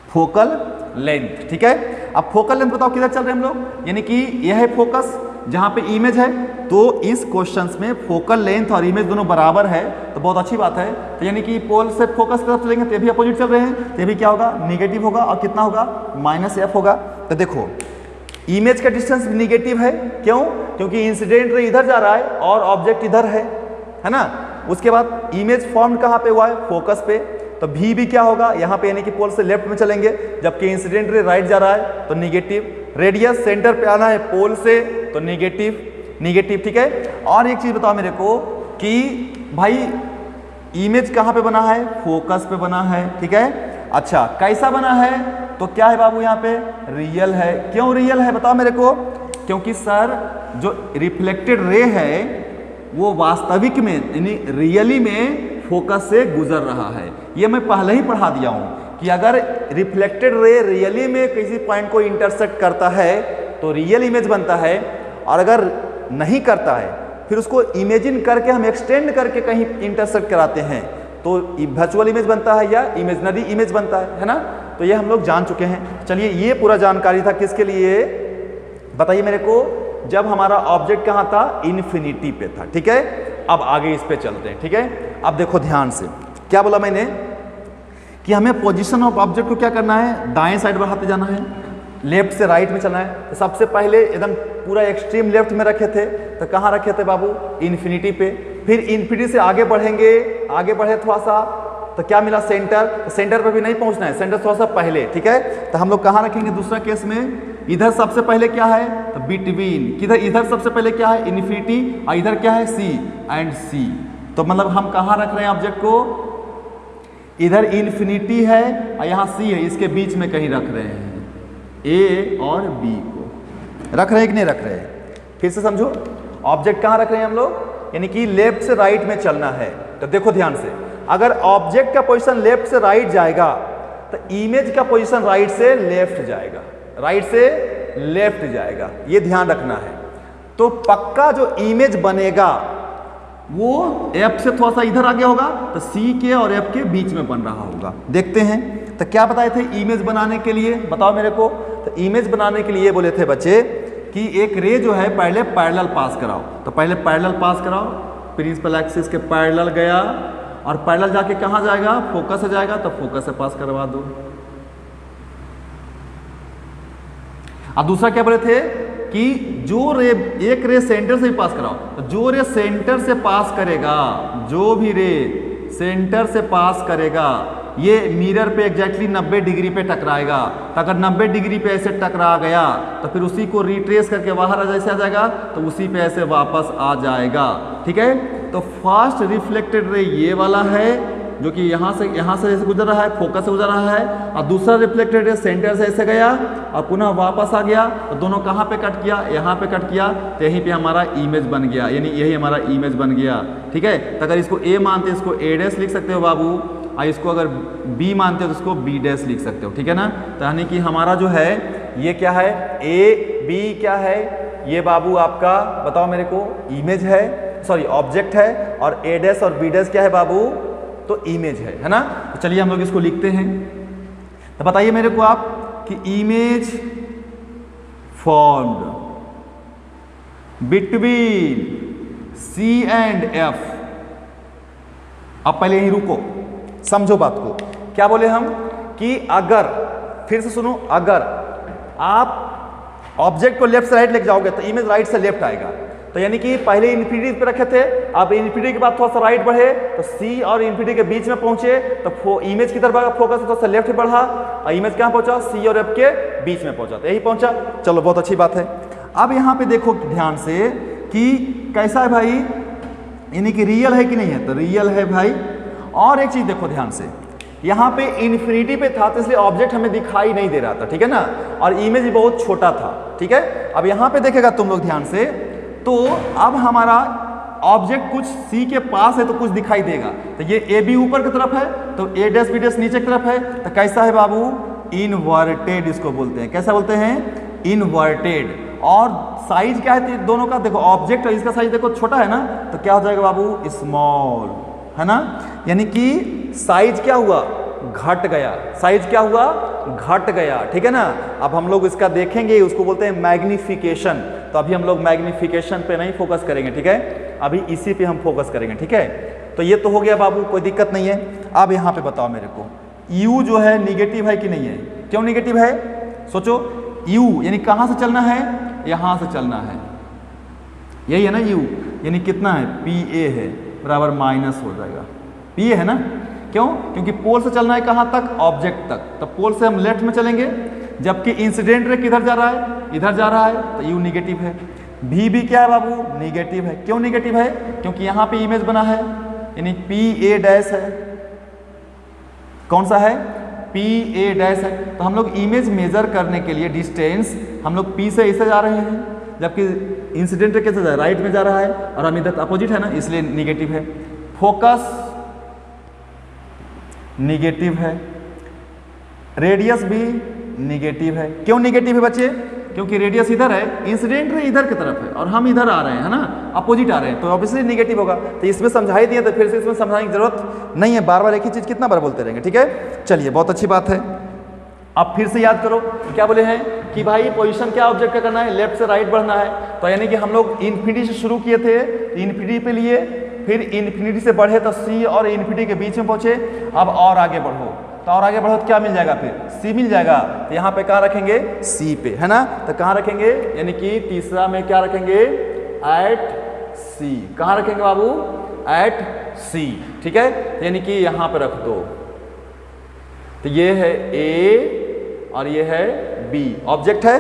focal length, ठीक है। अब फोकल लेंथ बताओ किधर चल रहे हैं हम लोग, यानी कि यह है फोकस जहां पे इमेज है, तो इस क्वेश्चंस में फोकल लेंथ और इमेज दोनों बराबर है, तो बहुत अच्छी बात है। तो यानी कि पोल से फोकस की तरफ चलेंगे तो ये भी अपोजिट चल रहे हैं, तो ये भी क्या होगा, निगेटिव होगा, और कितना होगा, माइनस एफ होगा। तो देखो इमेज का डिस्टेंस निगेटिव है, क्यों, क्योंकि इंसिडेंट रे इधर जा रहा है और ऑब्जेक्ट इधर है ना। उसके बाद इमेज फॉर्म कहाँ पे हुआ है, फोकस पे, तो भी क्या होगा यहाँ पे, यानी कि पोल से लेफ्ट में चलेंगे, जबकि इंसिडेंट रे राइट जा रहा है, तो निगेटिव। रेडियस सेंटर पे आना है पोल से, तो निगेटिव, निगेटिव, ठीक है। और एक चीज बताओ मेरे को कि भाई इमेज कहाँ पे बना है, फोकस पे बना है, ठीक है। अच्छा कैसा बना है, तो क्या है बाबू, यहाँ पे रियल है। क्यों रियल है बताओ मेरे को, क्योंकि सर जो रिफ्लेक्टेड रे है वो वास्तविक में यानी रियली में फोकस से गुजर रहा है। ये मैं पहले ही पढ़ा दिया हूं कि अगर रिफ्लेक्टेड रे रियली में किसी पॉइंट को इंटरसेक्ट करता है तो रियल इमेज बनता है, और अगर नहीं करता है फिर उसको इमेजिन करके हम एक्सटेंड करके कहीं इंटरसेक्ट कराते हैं तो वर्चुअल इमेज बनता है या इमेजनरी इमेज बनता है ना। तो ये हम लोग जान चुके हैं। चलिए ये पूरा जानकारी था किसके लिए, बताइए मेरे को, जब हमारा ऑब्जेक्ट कहाँ था, इन्फिनिटी पे था, ठीक है। अब आगे इस पे चलते हैं, ठीक है। अब देखो ध्यान से, क्या बोला मैंने कि हमें पोजीशन ऑफ ऑब्जेक्ट को क्या करना है, दाएं साइड बढ़ाते जाना है, लेफ्ट से राइट में चलना है। तो सबसे पहले एकदम पूरा एक्सट्रीम लेफ्ट में रखे थे, तो कहाँ रखे थे बाबू, इन्फिनिटी पे। फिर इन्फिनिटी से आगे बढ़ेंगे, आगे बढ़े थोड़ा सा, तो क्या मिला, सेंटर। तो सेंटर पर भी नहीं पहुंचना है, सेंटर थोड़ा सा पहले, ठीक है। तो हम लोग कहाँ रखेंगे दूसरा केस में, इधर सबसे पहले क्या है, तो बिटवीन, किधर, इधर सबसे पहले क्या है, इन्फिनिटी, और इधर क्या है, सी एंड सी। तो मतलब हम कहाँ रख रहे हैं ऑब्जेक्ट को, इधर इन्फिनिटी है और यहाँ सी है, इसके बीच में कहीं रख रहे हैं, ए और बी को रख रहे हैं कि नहीं रख रहे हैं। फिर से समझो, ऑब्जेक्ट कहाँ रख रहे हैं हम लोग, यानी कि लेफ्ट से राइट में चलना है। तो देखो ध्यान से, अगर ऑब्जेक्ट का पोजीशन लेफ्ट से राइट जाएगा तो इमेज का पोजीशन राइट से लेफ्ट जाएगा, राइट से लेफ्ट जाएगा, ये ध्यान रखना है। तो पक्का जो इमेज बनेगा वो F से थोड़ा सा इधर आगे होगा, तो C के और F के बीच में बन रहा होगा। देखते हैं, तो क्या बताए थे इमेज बनाने के लिए, बताओ मेरे को। तो इमेज बनाने के लिए बोले थे बच्चे कि एक रे जो है पहले पैरेलल पास कराओ। तो पहले पैरेलल पास कराओ, प्रिंसिपल एक्सिस के पैरेलल गया, और पैरेलल जाके कहाँ जाएगा, फोकस से जाएगा, तो फोकस से पास करवा दो। अब दूसरा क्या बोले थे कि जो रे, एक रे सेंटर से भी पास कराओ, तो जो रे सेंटर से पास करेगा, जो भी रे सेंटर से पास करेगा, ये मिरर पे एग्जैक्टली 90 डिग्री पे टकराएगा। तो अगर 90 डिग्री पे ऐसे टकरा गया तो फिर उसी को रिट्रेस करके बाहर जैसे आ जाएगा, तो उसी पे ऐसे वापस आ जाएगा, ठीक है। तो फास्ट रिफ्लेक्टेड रे ये वाला है, जो कि यहाँ से ऐसे गुजर रहा है, फोकस से गुजर रहा है, और दूसरा रिफ्लेक्टेड रे सेंटर से ऐसे गया और पुनः वापस आ गया। तो दोनों कहाँ पे कट किया, यहाँ पे कट किया, तो यहीं पे हमारा इमेज बन गया, यानी यही हमारा इमेज बन गया, ठीक है। तो अगर इसको ए मानते हैं इसको ए डैश लिख सकते हो बाबू, और इसको अगर बी मानते हो तो इसको बी डैश लिख सकते हो, ठीक है ना। तो यानी कि हमारा जो है ये क्या है, ए बी क्या है, ये बाबू आपका बताओ मेरे को, इमेज है, सॉरी ऑब्जेक्ट है, और ए डैश और बी डैश क्या है बाबू, तो इमेज है ना। तो चलिए हम लोग इसको लिखते हैं। तो बताइए मेरे को आप कि image formed between C and F. अब पहले यहीं रुको, समझो बात को। क्या बोले हम कि अगर, फिर से सुनो, अगर आप ऑब्जेक्ट को लेफ्ट से राइट लेके जाओगे तो इमेज राइट से लेफ्ट आएगा। तो यानी कि पहले इन्फिनिटी पे रखे थे, अब इन्फिनिटी के बाद थोड़ा सा राइट बढ़े तो सी और इन्फिनिटी के बीच में पहुंचे, तो इमेज की तरफ फोकस थोड़ा सा लेफ्ट बढ़ा, और इमेज कहाँ पहुंचा, सी और एफ के बीच में पहुंचा, तो यही पहुंचा। चलो बहुत अच्छी बात है। अब यहाँ पे देखो ध्यान से कि कैसा है भाई, यानी कि रियल है कि नहीं है, तो रियल है भाई। और एक चीज देखो ध्यान से, यहाँ पे इन्फिनिटी पे था तो इसलिए ऑब्जेक्ट हमें दिखाई नहीं दे रहा था, ठीक है ना, और इमेज भी बहुत छोटा था, ठीक है। अब यहाँ पे देखेगा तुम लोग ध्यान से, तो अब हमारा ऑब्जेक्ट कुछ सी के पास है तो कुछ दिखाई देगा। तो ये ए बी ऊपर की तरफ है, तो ए डैश बी डैश नीचे की तरफ है, तो कैसा है बाबू, इनवर्टेड इसको बोलते हैं। कैसा बोलते हैं, इनवर्टेड। और साइज क्या है दोनों का, देखो ऑब्जेक्ट और इसका साइज देखो छोटा है ना, तो क्या हो जाएगा बाबू, स्मॉल, है ना। यानी कि साइज क्या हुआ, घट गया, साइज क्या हुआ, घट गया, ठीक है ना। अब हम लोग इसका देखेंगे, उसको बोलते हैं मैग्निफिकेशन। तो अभी हम लोग मैग्निफिकेशन पे नहीं फोकस करेंगे, ठीक है, अभी इसी पे हम फोकस करेंगे, ठीक है। तो ये तो हो गया बाबू, कोई दिक्कत नहीं है। अब यहाँ पे बताओ मेरे को, U जो है निगेटिव है कि नहीं है, क्यों निगेटिव है, सोचो। U यानी कहाँ से चलना है, यहाँ से चलना है, यही है ना U, यानी कितना है, PA है, बराबर माइनस हो जाएगा, PA है ना। क्यों, क्योंकि पोल से चलना है कहाँ तक, ऑब्जेक्ट तक, तो पोल से हम लेफ्ट में चलेंगे, जबकि इंसिडेंट रे किधर जा रहा है, इधर जा रहा है, तो U निगेटिव है। भी क्या है बाबू, निगेटिव है। क्यों निगेटिव है, क्योंकि यहाँ पे इमेज बना है, यानी PA डैश है, कौन सा है, PA डैश है। तो हम लोग इमेज मेजर करने के लिए डिस्टेंस हम लोग P से इसे जा रहे हैं, जबकि इंसिडेंट रे कैसे जा रहा है, राइट में जा रहा है, और हम इधर अपोजिट है ना, इसलिए निगेटिव है। फोकस निगेटिव है, रेडियस भी निगेटिव है। क्यों निगेटिव है बच्चे, क्योंकि रेडियस इधर है, इंसिडेंट रे इधर की तरफ है, और हम इधर आ रहे हैं, है ना, अपोजिट आ रहे हैं, तो ऑब्वियसली निगेटिव होगा। तो इसमें समझाई दिए, तो फिर से इसमें समझाने की जरूरत नहीं है, बार बार एक ही चीज कितना बार बोलते रहेंगे, ठीक है। चलिए बहुत अच्छी बात है। अब फिर से याद करो क्या बोले हैं कि भाई पोजीशन क्या ऑब्जेक्ट का करना है, लेफ्ट से राइट बढ़ना है। तो यानी कि हम लोग इन्फिनिटी से शुरू किए थे, इन्फिनिटी पे लिए, फिर इन्फिनिटी से बढ़े तो सी और इन्फिनिटी के बीच में पहुंचे, अब और आगे बढ़ो, तो और आगे बढ़ो तो क्या मिल जाएगा, फिर सी मिल जाएगा। तो यहाँ पे कहाँ रखेंगे, सी पे, है ना। तो कहाँ रखेंगे, यानी कि तीसरा में क्या रखेंगे, एट सी। कहाँ रखेंगे बाबू, एट सी, ठीक है, यानी कि यहाँ पे रख दो। तो ये है ए और ये है बी, ऑब्जेक्ट है,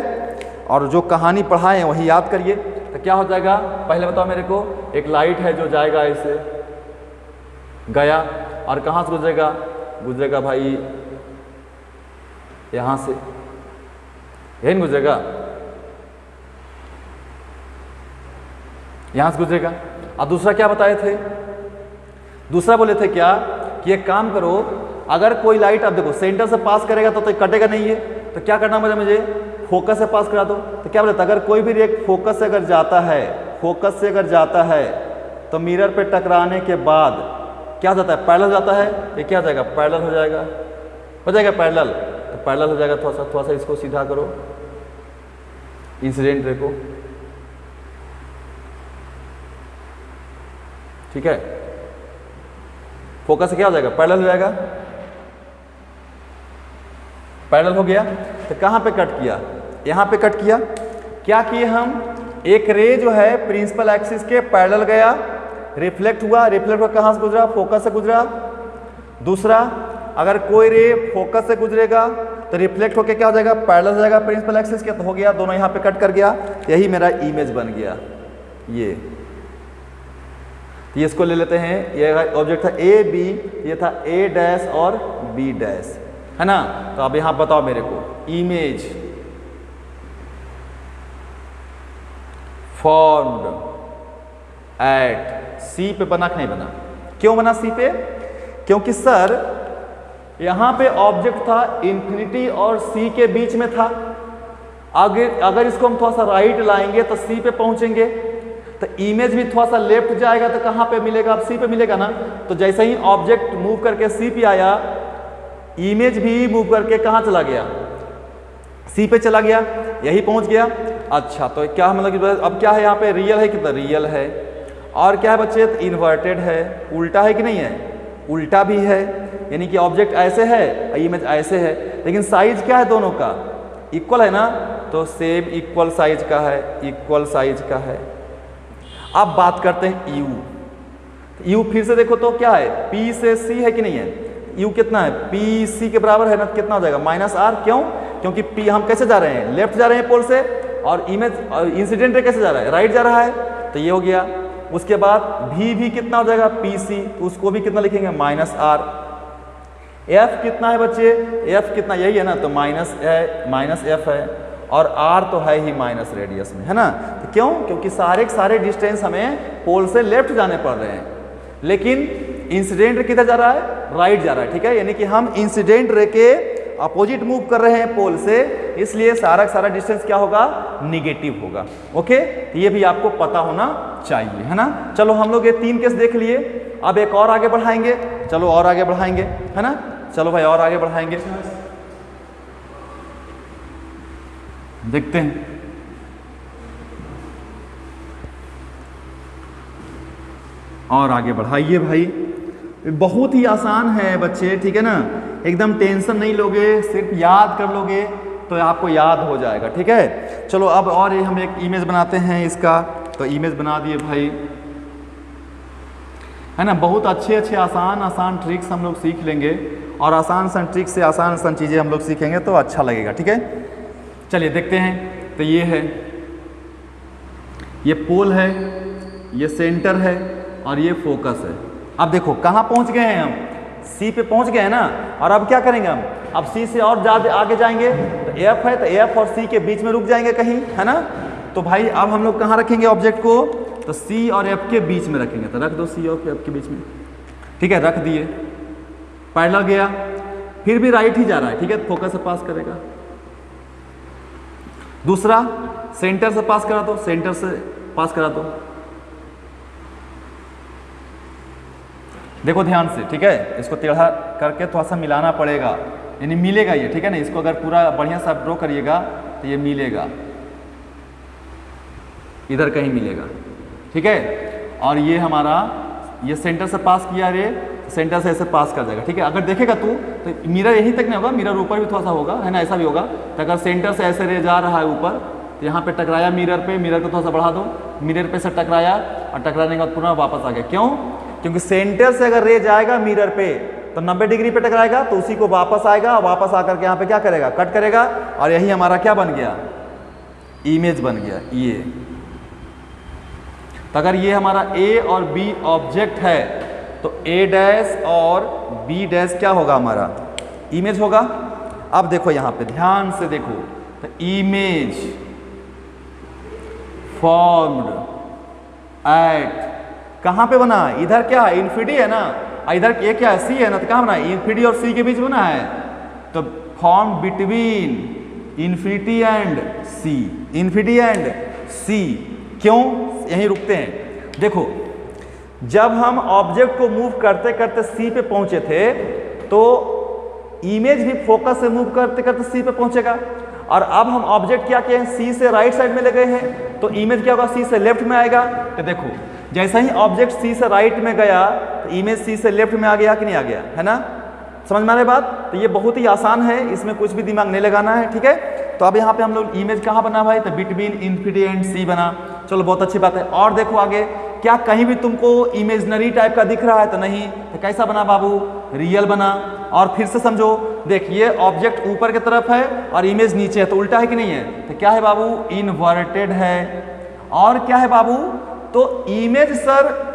और जो कहानी पढ़ाए वही याद करिए। तो क्या हो जाएगा, पहले बताओ मेरे को, एक लाइट है जो जाएगा ऐसे, गया, और कहाँ से गुजरेगा, गुजरेगा भाई यहां से, यही नहीं गुजरेगा, यहां से गुजरेगा। और दूसरा क्या बताए थे, दूसरा बोले थे क्या कि एक काम करो, अगर कोई लाइट, अब देखो सेंटर से पास करेगा तो कटेगा नहीं है, तो क्या करना पड़ेगा मुझे, फोकस से पास करा दो। तो क्या बोले, अगर कोई भी एक फोकस से अगर जाता है, फोकस से अगर जाता है तो मिरर पे टकराने के बाद क्या जाता है, पैरेलल जाता है, ये क्या हो जाएगा, पैरेलल हो जाएगा, हो जाएगा पैरेलल, तो पैरेलल हो जाएगा। थोड़ा सा इसको सीधा करो, इंसिडेंट रे को, ठीक है, फोकस से क्या हो जाएगा, पैरेलल हो जाएगा, पैरेलल हो गया। तो कहाँ पे कट किया, यहाँ पे कट किया। क्या किए हम, एक रे जो है प्रिंसिपल एक्सिस के पैरेलल गया, रिफ्लेक्ट हुआ, रिफ्लेक्ट हुआ कहाँ से गुजरा, फोकस से गुजरा। दूसरा, अगर कोई रे फोकस से गुजरेगा तो रिफ्लेक्ट होकर क्या हो जाएगा, पैरेलल हो जाएगा प्रिंसिपल एक्सिस के, तो हो गया, दोनों यहाँ पे कट कर गया। यही मेरा इमेज बन गया। ये तो इसको ले लेते हैं, ये ऑब्जेक्ट था ए बी, ये था ए डैश और बी डैश, है ना। तो अब यहाँ बताओ मेरे को, इमेज फॉर्म्ड एट सी पे बना कि नहीं बना, क्यों बना सी पे, क्योंकि सर यहां पे ऑब्जेक्ट था इंफिनिटी और सी के बीच में था। अगर इसको हम थोड़ा सा राइट लाएंगे तो सी पे पहुंचेंगे, तो इमेज भी थोड़ा सा लेफ्ट जाएगा तो कहां पे मिलेगा, अब सी पे मिलेगा ना। तो जैसे ही ऑब्जेक्ट मूव करके सी पे आया, इमेज भी मूव करके कहां चला गया, सी पे चला गया, यही पहुंच गया। अच्छा, तो क्या मतलब अब क्या है यहाँ पे, रियल है, कितना रियल है, और क्या है बच्चे, इन्वर्टेड है, उल्टा है कि नहीं है, उल्टा भी है, यानी कि ऑब्जेक्ट ऐसे है, इमेज ऐसे है, लेकिन साइज क्या है दोनों का, इक्वल है ना, तो सेम इक्वल साइज का है, इक्वल साइज का है। अब बात करते हैं यू। यू फिर से देखो तो क्या है, पी से सी है कि नहीं है, यू कितना है, पी सी के बराबर है ना, कितना हो जाएगा, माइनस आर। क्यों, क्योंकि पी हम कैसे जा रहे हैं, लेफ्ट जा रहे हैं पोल से, और इमेज इंसिडेंट रे कैसे जा रहा है, राइट जा रहा है, तो ये हो गया। उसके बाद भी कितना हो जाएगा, पी सी, तो उसको भी कितना लिखेंगे, माइनस आर। एफ कितना है बच्चे, एफ कितना, यही है ना, तो माइनस है, माइनस एफ है, और आर तो है ही माइनस रेडियस में, है ना। तो क्यों, क्योंकि सारे के सारे डिस्टेंस हमें पोल से लेफ्ट जाने पड़ रहे हैं, लेकिन इंसिडेंट रे किधर जा रहा है, राइट जा रहा है, ठीक है, यानी कि हम इंसिडेंट रे के अपोजिट मूव कर रहे हैं पोल से, इसलिए सारा का सारा डिस्टेंस क्या होगा, निगेटिव होगा। ओके, तो ये भी आपको पता होना चाहिए, है ना। चलो हम लोग ये 3 केस देख लिए, अब एक और आगे बढ़ाएंगे, चलो और आगे बढ़ाएंगे, है ना, चलो भाई और आगे बढ़ाएंगे, देखते हैं। और आगे बढ़ाइए भाई, बहुत ही आसान है बच्चे, ठीक है ना, एकदम टेंशन नहीं लोगे, सिर्फ याद कर लोगे तो आपको याद हो जाएगा, ठीक है। चलो अब और हम एक इमेज बनाते हैं इसका, तो इमेज बना दिए भाई, है ना। बहुत अच्छे अच्छे आसान आसान ट्रिक्स हम लोग सीख लेंगे, और आसान आसान ट्रिक्स से आसान आसान चीज़ें हम लोग सीखेंगे तो अच्छा लगेगा, ठीक है। चलिए देखते हैं, तो ये है, ये पोल है, ये सेंटर है, और ये फोकस है। अब देखो कहाँ पहुँच गए हैं हम, सी पे पहुँच गए हैं ना, और अब क्या करेंगे हम, अब सी से और ज़्यादा आगे जाएंगे, तो एफ है, तो एफ और सी के बीच में रुक जाएंगे कहीं, है ना। तो भाई अब हम लोग कहाँ रखेंगे ऑब्जेक्ट को, तो सी और एफ के बीच में रखेंगे, तो रख दो सी और एफ के बीच में, ठीक है, रख दिए। पैरेलल गया, फिर भी राइट ही जा रहा है, ठीक है, फोकस से पास करेगा। दूसरा, सेंटर से पास करा दो, सेंटर से पास करा दो, देखो ध्यान से, ठीक है, इसको टेढ़ा करके थोड़ा सा मिलाना पड़ेगा, यानी मिलेगा ये, ठीक है ना। इसको अगर पूरा बढ़िया सा ड्रॉ करिएगा तो ये मिलेगा, इधर कहीं मिलेगा, ठीक है। और ये हमारा ये सेंटर से पास किया रे, सेंटर से ऐसे पास कर जाएगा, ठीक है। अगर देखेगा तू तो मिरर यहीं तक नहीं होगा, मिरर ऊपर भी थोड़ा सा होगा, है ना, ऐसा भी होगा। तो अगर सेंटर से ऐसे रे जा रहा है ऊपर, तो यहाँ पे टकराया मिरर पे, मिरर को थोड़ा सा बढ़ा दो, मिरर पे से टकराया और टकराने के बाद पुनः वापस आ गया। क्यों? क्योंकि सेंटर से अगर रे जाएगा मिरर पे तो 90 डिग्री पे टकराएगा, तो उसी को वापस आएगा और वापस आकर के यहाँ पे क्या करेगा, कट करेगा, और यही हमारा क्या बन गया, इमेज बन गया ये। तो अगर ये हमारा ए और बी ऑब्जेक्ट है तो ए डैश और बी डैश क्या होगा, हमारा इमेज होगा। अब देखो यहाँ पे ध्यान से देखो, तो इमेज फॉर्म्ड एट कहाँ पे बना है, इधर क्या है, इन्फिनिटी है ना, इधर ये क्या है, सी है ना, तो कहाँ बना है, इन्फिनिटी और सी के बीच बना है। तो form between infinity and c, infinity and c. क्यों? यहीं रुकते हैं। देखो जब हम ऑब्जेक्ट को मूव करते करते सी पे पहुंचे थे तो इमेज भी फोकस से मूव करते करते सी पे पहुंचेगा, और अब हम ऑब्जेक्ट क्या किए हैं, सी से राइट साइड में ले गए हैं, तो इमेज क्या होगा, सी से लेफ्ट में आएगा। तो देखो जैसा ही ऑब्जेक्ट सी से राइट में गया तो इमेज सी से लेफ्ट में आ गया कि नहीं आ गया, है ना, समझ में आ रही बात। तो ये बहुत ही आसान है, इसमें कुछ भी दिमाग नहीं लगाना है, ठीक है। तो अब यहाँ पे हम लोग इमेज कहाँ बना भाई, तो बिटवीन इन्फिनिटी एंड सी बना। चलो बहुत अच्छी बात है। और देखो आगे, क्या कहीं भी तुमको इमेजनरी टाइप का दिख रहा है, तो नहीं, तो कैसा बना बाबू, रियल बना। और फिर से समझो, देख ये ऑब्जेक्ट ऊपर की तरफ है और इमेज नीचे है, तो उल्टा है कि नहीं है, तो क्या है बाबू, इनवर्टेड है। और क्या है बाबू, तो इमेज सर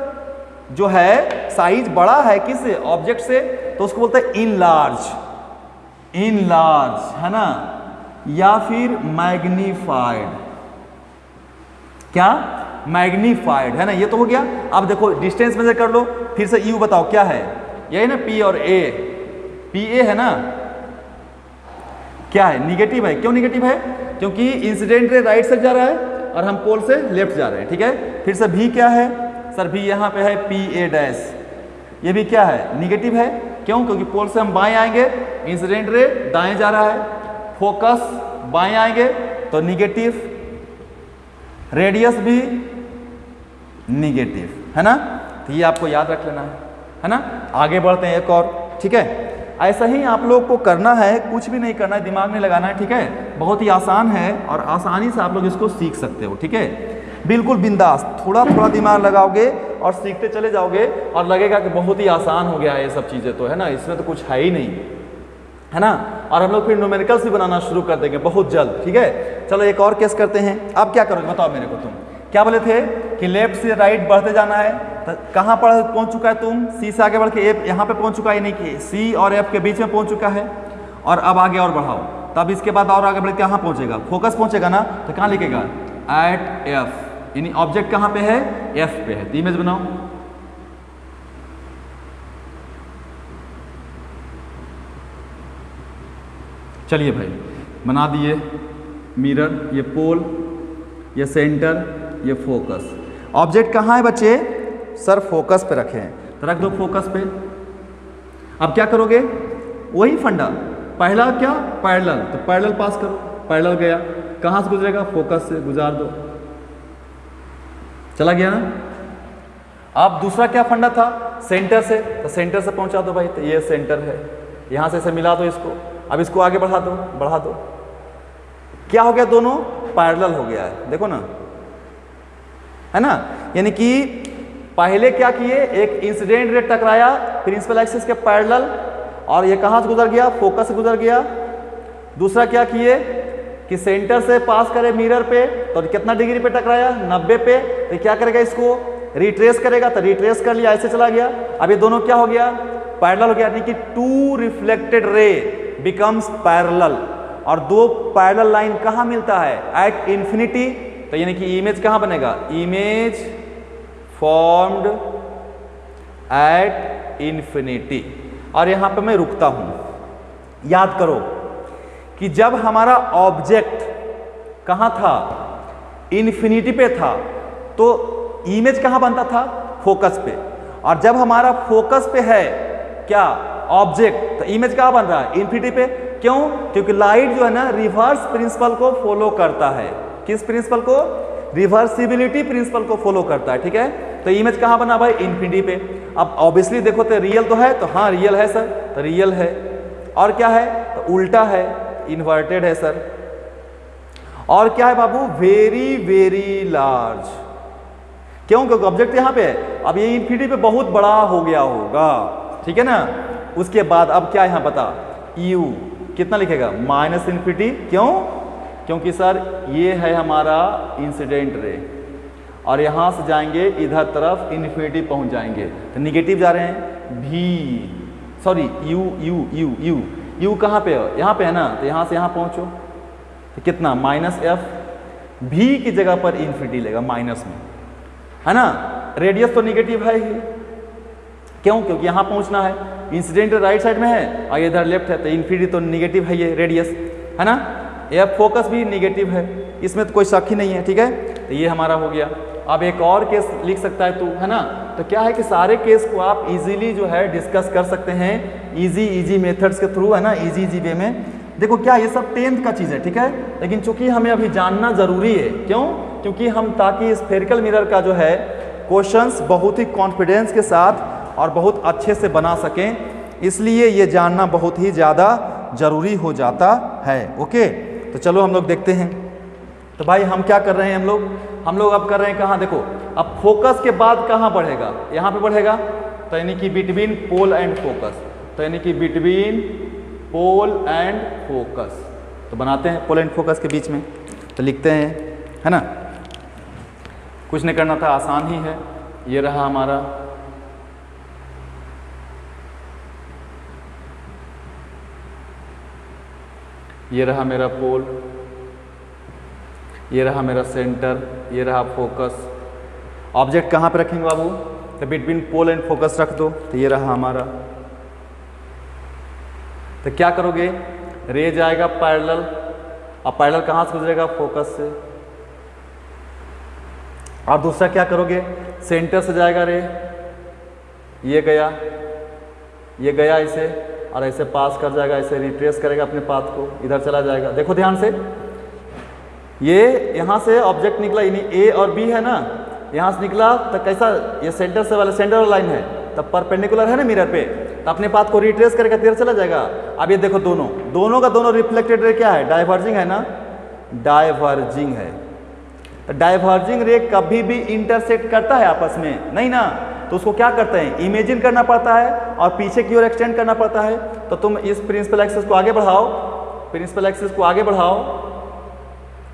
जो है साइज बड़ा है किससे, ऑब्जेक्ट से, तो उसको बोलते हैं इनलार्ज, इनलार्ज है ना, या फिर मैग्नीफाइड, क्या, मैग्नीफाइड है ना। ये तो हो गया। अब देखो डिस्टेंस मेजर कर लो, फिर से यू बताओ क्या है, यही ना पी और ए, पी ए है ना, क्या है, निगेटिव है। क्यों निगेटिव है, क्योंकि इंसिडेंट रे राइट साइड जा रहा है और हम पोल से लेफ्ट जा रहे हैं, ठीक है। फिर से भी क्या है सर, भी यहाँ पे है पी ए डैश, ये भी क्या है, निगेटिव है। क्यों? क्योंकि पोल से हम बाएं आएंगे, इंसिडेंट रे दाएं जा रहा है, फोकस बाएं आएंगे तो निगेटिव, रेडियस भी निगेटिव, है ना। तो ये आपको याद रख लेना है ना। आगे बढ़ते हैं एक और, ठीक है। ऐसा ही आप लोग को करना है, कुछ भी नहीं करना है, दिमाग नहीं लगाना है, ठीक है। बहुत ही आसान है और आसानी से आप लोग इसको सीख सकते हो, ठीक है। बिल्कुल बिंदास, थोड़ा थोड़ा दिमाग लगाओगे और सीखते चले जाओगे और लगेगा कि बहुत ही आसान हो गया है ये सब चीज़ें, तो है ना, इसमें तो कुछ है ही नहीं, है ना। और हम लोग फिर न्यूमेरिकल्स भी बनाना शुरू कर देंगे बहुत जल्द, ठीक है। चलो एक और केस करते हैं। अब क्या करोगे बताओ मेरे को, तुम क्या बोले थे कि लेफ्ट से राइट बढ़ते जाना है, तो कहाँ पर पहुँच चुका है तुम, सी से आगे बढ़ के एफ यहाँ पे पहुँच चुका है, नहीं कि सी और एफ के बीच में पहुँच चुका है, और अब आगे और बढ़ाओ, तब इसके बाद और आगे बढ़ के कहाँ पहुँचेगा, फोकस पहुँचेगा ना, तो कहाँ लिखेगा, एट एफ, यानी ऑब्जेक्ट कहाँ पे है, एफ पे है। तो इमेज बनाओ, चलिए भाई बना दिए मिरर, ये पोल, ये सेंटर, ये फोकस। ऑब्जेक्ट कहाँ है बच्चे, सर फोकस पे रखे हैं, तो रख दो फोकस पे। अब क्या करोगे, वही फंडा, पहला क्या, पैरेलल, तो पैरेलल पास करो, पैरेलल गया, कहाँ से गुजरेगा, फोकस से गुजार दो, चला गया ना। अब दूसरा क्या फंडा था, सेंटर से, तो सेंटर से पहुंचा दो भाई, तो ये सेंटर है, यहाँ से मिला दो इसको, अब इसको आगे बढ़ा दो, बढ़ा दो, क्या हो गया, दोनों पैरेलल हो गया है, देखो ना, है ना। यानी कि पहले क्या किए, एक इंसिडेंट रे टकराया प्रिंसिपल एक्सिस के पैरेलल, और ये कहाँ से गुजर गया, फोकस से गुजर गया। दूसरा क्या किए कि सेंटर से पास करे मिरर पे, तो कितना डिग्री पे टकराया, 90 पे, तो क्या करेगा, इसको रिट्रेस करेगा, तो रिट्रेस कर लिया, ऐसे चला गया। अब ये दोनों क्या हो गया, पैरेलल हो गया, यानी कि two reflected ray becomes parallel, और दो पैरेलल लाइन कहाँ मिलता है, एट इंफिनिटी, तो यानी कि इमेज कहाँ बनेगा, इमेज फॉर्म्ड एट इंफिनिटी। और यहाँ पे मैं रुकता हूँ, याद करो कि जब हमारा ऑब्जेक्ट कहाँ था, इन्फिनिटी पे था, तो इमेज कहाँ बनता था, फोकस पे। और जब हमारा फोकस पे है क्या, ऑब्जेक्ट, तो इमेज कहाँ बन रहा है, इन्फिनिटी पे। क्यों? क्योंकि लाइट जो है ना रिवर्स प्रिंसिपल को फॉलो करता है। किस प्रिंसिपल को, रिवर्सिबिलिटी प्रिंसिपल को फॉलो करता है, ठीक है। तो इमेज कहाँ बना भाई, इन्फिनिटी पे। अब ऑब्वियसली देखो तो रियल तो है, तो हाँ रियल है सर, तो रियल है। और क्या है, तो उल्टा है, इन्वर्टेड है सर। और क्या है बाबू, वेरी वेरी लार्ज। क्यों, क्योंकि ऑब्जेक्ट यहाँ पे है, अब ये इन्फिनिटी पे बहुत बड़ा हो गया होगा, ठीक है ना। उसके बाद अब क्या यहाँ बता, यू कितना लिखेगा, माइनस इन्फिनिटी। क्यों, क्योंकि सर ये है हमारा इंसिडेंट रे, और यहाँ से जाएंगे इधर तरफ इन्फिनिटी पहुँच जाएंगे, तो निगेटिव जा रहे हैं। भी sorry you you you you you कहाँ पे है, यहाँ पे है ना, तो यहाँ से यहाँ पहुँचो तो कितना, माइनस एफ। भी की जगह पर इन्फिनिटी लेगा माइनस में, है ना। रेडियस तो निगेटिव है ही, क्यों, क्योंकि यहाँ पहुँचना है, इंसिडेंट राइट साइड में है और इधर लेफ्ट है, तो इन्फिनिटी तो निगेटिव है ये रेडियस, है ना। एफ फोकस भी निगेटिव है, इसमें तो कोई शक ही नहीं है, ठीक है। तो ये हमारा हो गया। अब एक और केस लिख सकता है तू, है ना। तो क्या है कि सारे केस को आप इजीली जो है डिस्कस कर सकते हैं इजी मेथड्स के थ्रू, है ना, इजी वे में। देखो क्या ये सब 10th का चीज़ है, ठीक है, लेकिन चूंकि हमें अभी जानना ज़रूरी है। क्यों, क्योंकि हम ताकि स्फेरिकल मिरर का जो है क्वेश्चंस बहुत ही कॉन्फिडेंस के साथ और बहुत अच्छे से बना सकें, इसलिए ये जानना बहुत ही ज़्यादा ज़रूरी हो जाता है। ओके, तो चलो हम लोग देखते हैं। तो भाई हम क्या कर रहे हैं, हम लोग अब कर रहे हैं कहाँ, देखो अब फोकस के बाद कहाँ बढ़ेगा, यहाँ पे बढ़ेगा, तो यानी कि बिटवीन पोल एंड फोकस, तो यानी कि बिटवीन पोल एंड फोकस। तो बनाते हैं पोल एंड फोकस के बीच में, तो लिखते हैं, है ना, कुछ नहीं करना था, आसान ही है। ये रहा हमारा ये रहा मेरा पोल, ये रहा मेरा सेंटर, ये रहा फोकस। ऑब्जेक्ट कहाँ पे रखेंगे बाबू, तो बिटवीन पोल एंड फोकस रख दो, तो ये रहा हमारा। तो क्या करोगे, रे जाएगा पैरेलल, और पैरेलल कहाँ से गुजरेगा, फोकस से। और दूसरा क्या करोगे, सेंटर से जाएगा रे, ये गया ऐसे, और ऐसे पास कर जाएगा, ऐसे रिट्रेस करेगा अपने पाथ को, इधर चला जाएगा। देखो ध्यान से, ये यहाँ से ऑब्जेक्ट निकला, यानी ए और बी है ना, यहाँ से निकला तो कैसा, ये सेंटर वाला लाइन है, तब परपेंडिकुलर है ना मिरर पे, तो अपने पाथ को रिट्रेस करेगा, इधर चला जाएगा। अब ये देखो दोनों का दोनों रिफ्लेक्टेड रे क्या है, डाइवर्जिंग है ना, डाइवर्जिंग है। डाइवर्जिंग रे कभी भी इंटरसेक्ट करता है आपस में, नहीं ना, तो उसको क्या करते हैं, इमेजिन करना पड़ता है और पीछे की ओर एक्सटेंड करना पड़ता है। तो तुम इस प्रिंसिपल एक्सिस को आगे बढ़ाओ,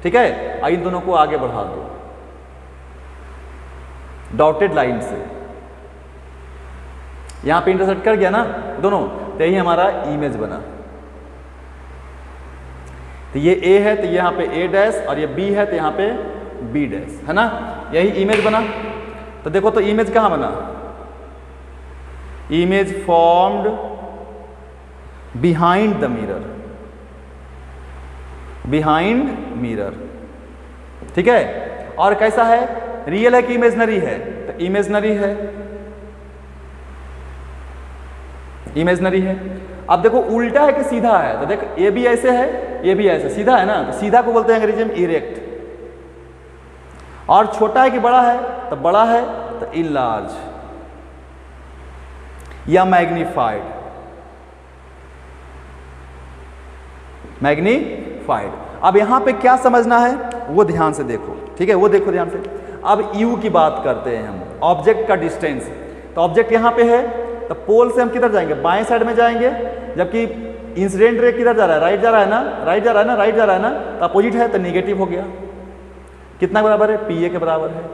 ठीक है, इन दोनों को आगे बढ़ा दो डॉटेड लाइन से, यहां पे इंटरसेक्ट कर गया ना दोनों, तो यही हमारा इमेज बना। तो ये ए है तो यहाँ पे ए डैश, और ये बी है तो यहाँ पे बी डैश, है ना, यही इमेज बना। तो देखो तो इमेज कहाँ बना, image formed behind the mirror, ठीक है। और कैसा है, रियल है कि इमेजनरी है, तो इमेजनरी है। अब देखो उल्टा है कि सीधा है, तो देख ये भी ऐसे है, ये भी ऐसे, सीधा है ना, तो सीधा को बोलते हैं अंग्रेजी में इरेक्ट। और छोटा है कि बड़ा है, तो बड़ा है तो इनलार्ज या मैग्नीफाइड। अब यहां पे क्या समझना है वो ध्यान से देखो, ठीक है, वो देखो ध्यान से। अब यू की बात करते हैं हम, ऑब्जेक्ट का डिस्टेंस। तो ऑब्जेक्ट यहां पे है, तो पोल से हम किधर जाएंगे, बाएं साइड में जाएंगे, जबकि इंसिडेंट रे किधर जा रहा है, राइट जा रहा है ना, तो अपोजिट है तो निगेटिव हो गया। कितना बराबर है, पी ए के बराबर है।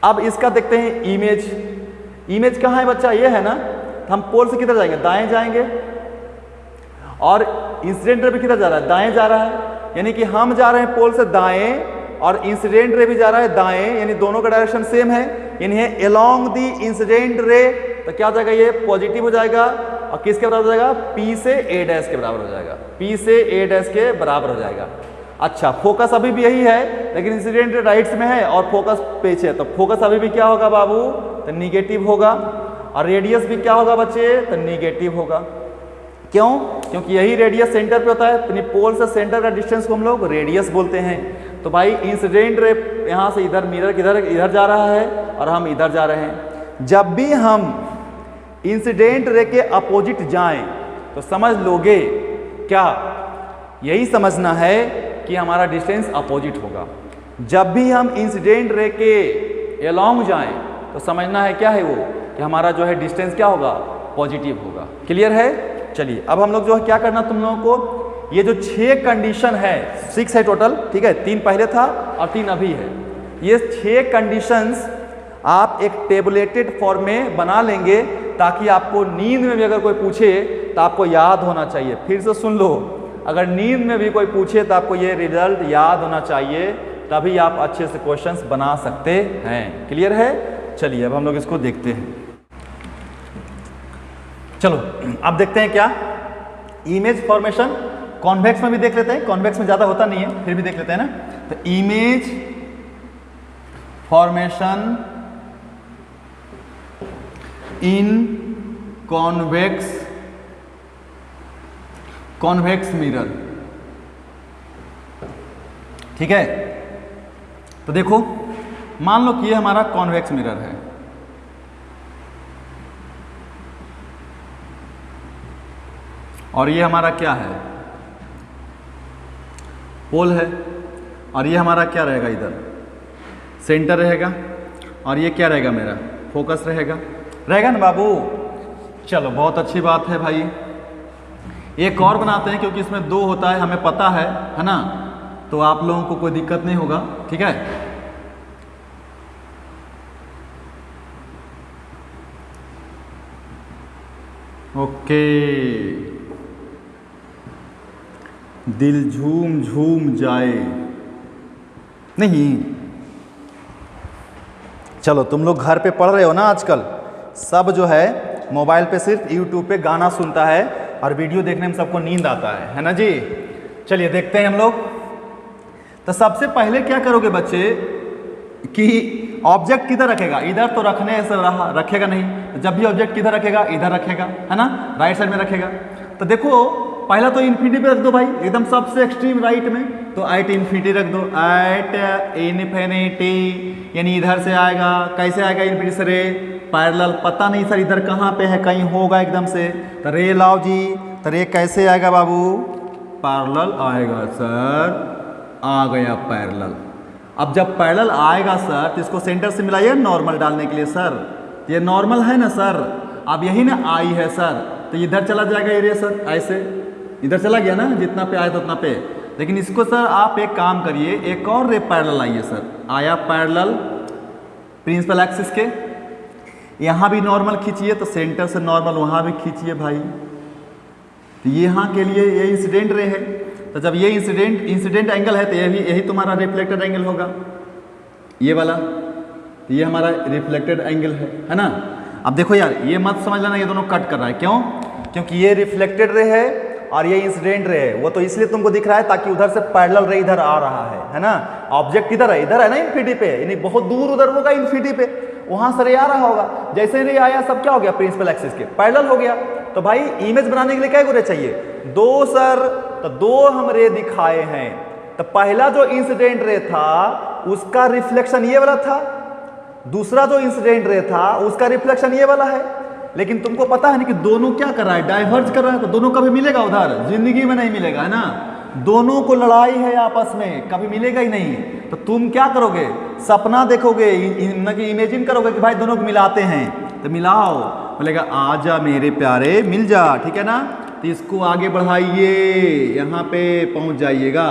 अब इसका देखते हैं इमेज कहाँ है बच्चा, ये है ना, तो हम पोल से किधर जाएंगे, दाएं जाएंगे, और इंसिडेंट रे भी किधर जा रहा है, दाएं जा रहा है, यानी कि हम जा रहे हैं पोल से दाएं और इंसिडेंट रे भी जा रहा है दाएं, यानी दोनों का डायरेक्शन सेम है, यानी है अलोंग द इंसिडेंट रे। तो क्या हो जाएगा, ये पॉजिटिव हो जाएगा, और किसके बराबर हो जाएगा, पी से ए डैश के बराबर हो जाएगा, अच्छा, फोकस अभी भी यही है, लेकिन इंसिडेंट रे राइट में है और फोकस पीछे, तो फोकस अभी भी क्या होगा बाबू, तो निगेटिव होगा, और रेडियस भी क्या होगा बच्चे, तो निगेटिव होगा। क्यों, क्योंकि यही रेडियस सेंटर पे होता है, पोल से सेंटर का डिस्टेंस को हम लोग रेडियस बोलते हैं। तो भाई इंसिडेंट रे यहाँ से इधर मिरर इधर जा रहा है, और हम इधर जा रहे हैं। जब भी हम इंसिडेंट रे के अपोजिट जाएं तो समझ लोगे क्या, यही समझना है कि हमारा डिस्टेंस अपोजिट होगा। जब भी हम इंसिडेंट रे के अलोंग जाएं तो समझना है क्या है वो, कि हमारा जो है डिस्टेंस क्या होगा, पॉजिटिव होगा। क्लियर है? चलिए अब हम लोग जो है क्या करना तुम लोगों को, ये जो 6 कंडीशन है, 6 है टोटल, ठीक है, 3 पहले था और 3 अभी है। ये 6 कंडीशंस आप एक टेबुलेटेड फॉर्म में बना लेंगे ताकि आपको नींद में भी अगर कोई पूछे तो आपको याद होना चाहिए। फिर से सुन लो, अगर नींद में भी कोई पूछे तो आपको ये रिजल्ट याद होना चाहिए, तभी आप अच्छे से क्वेश्चंस बना सकते हैं। क्लियर है? चलिए अब हम लोग इसको देखते हैं। चलो अब देखते हैं क्या, इमेज फॉर्मेशन कॉन्वेक्स में भी देख लेते हैं, कॉन्वेक्स में ज़्यादा होता नहीं है फिर भी देख लेते हैं ना। तो इमेज फॉर्मेशन इन कॉन्वेक्स मिरर, ठीक है। तो देखो मान लो कि ये हमारा कॉन्वेक्स मिरर है, और ये हमारा क्या है, पोल है, और ये हमारा क्या रहेगा, इधर सेंटर रहेगा, और ये क्या रहेगा, मेरा फोकस रहेगा ना बाबू। चलो बहुत अच्छी बात है भाई। एक और बनाते हैं क्योंकि इसमें 2 होता है, हमें पता है ना, तो आप लोगों को कोई दिक्कत नहीं होगा, ठीक है। ओके, दिल झूम झूम जाए नहीं। चलो तुम लोग घर पे पढ़ रहे हो ना, आजकल सब जो है मोबाइल पे सिर्फ यूट्यूब पे गाना सुनता है और वीडियो देखने में सबको नींद आता है ना जी। चलिए देखते हैं हम लोग। तो सबसे पहले क्या करोगे बच्चे कि ऑब्जेक्ट किधर रखेगा, इधर तो रखने से रखेगा नहीं, जब भी ऑब्जेक्ट किधर रखेगा, इधर रखेगा, है ना, राइट साइड में रखेगा। तो देखो पहला तो इन्फिनिटी पे रख दो भाई, एकदम सबसे एक्सट्रीम राइट में, तो एट इन्फिनिटी रख दो, एट इन्फिनिटी, यानी इधर से आएगा। कैसे आएगा इन्फिनिटी से, रे पैरेलल, पता नहीं सर इधर कहाँ पे है, कहीं होगा एकदम से, तो रे लाओ जी। तो रे कैसे आएगा बाबू, पैरेलल आएगा सर, आ गया पैरेलल। अब जब पैरेलल आएगा सर तो इसको सेंटर से मिलाइए नॉर्मल डालने के लिए सर, ये नॉर्मल है ना सर, अब यही ना आई है सर, तो इधर चला जाएगा ये रे सर, ऐसे इधर चला गया ना, जितना पे आया था उतना पे। लेकिन इसको सर आप एक काम करिए, एक और रे पैरेलल आइए सर, आया पैरेलल प्रिंसिपल एक्सिस के, यहाँ भी नॉर्मल खींचिए, तो सेंटर से नॉर्मल वहाँ भी खींचिए भाई। तो यहाँ के लिए ये इंसिडेंट रे है, तो जब ये इंसिडेंट एंगल है तो ये भी यही तुम्हारा रिफ्लेक्टेड एंगल होगा, ये वाला, तो ये हमारा रिफ्लेक्टेड एंगल है ना। अब देखो यार ये मत समझ लेना ये दोनों कट कर रहा है, क्यों, क्योंकि ये रिफ्लेक्टेड रे है और ये इंसिडेंट रे है, वो तो इसलिए तुमको दिख रहा है ताकि उधर से पैरेलल रे इधर आ रहा है ना। ऑब्जेक्ट किधर है, इधर है ना इन्फिनिटी पे, यानी बहुत दूर उधर होगा इन्फिनिटी पे, वहां से रे आ रहा होगा। जैसे रे आया सब क्या हो गया, प्रिंसिपल एक्सिस के पैरेलल हो गया। तो भाई इमेज बनाने के लिए क्या रे चाहिए, 2 सर, तो 2 हम रे दिखाए हैं। तो पहला जो इंसिडेंट रे था उसका रिफ्लेक्शन ये वाला था, दूसरा जो इंसिडेंट रे था उसका रिफ्लेक्शन ये वाला है। लेकिन तुमको पता है ना कि दोनों क्या कर रहा है, डाइवर्ज कर रहा है, तो दोनों कभी मिलेगा उधर, जिंदगी में नहीं मिलेगा, है ना। दोनों को लड़ाई है आपस में, कभी मिलेगा ही नहीं। तो तुम क्या करोगे, सपना देखोगे, इमेजिन करोगे कि भाई दोनों को मिलाते हैं, तो मिलाओ, बोलेगा आजा मेरे प्यारे मिल जा, ठीक है ना। तो इसको आगे बढ़ाइए, यहाँ पे पहुँच जाइएगा,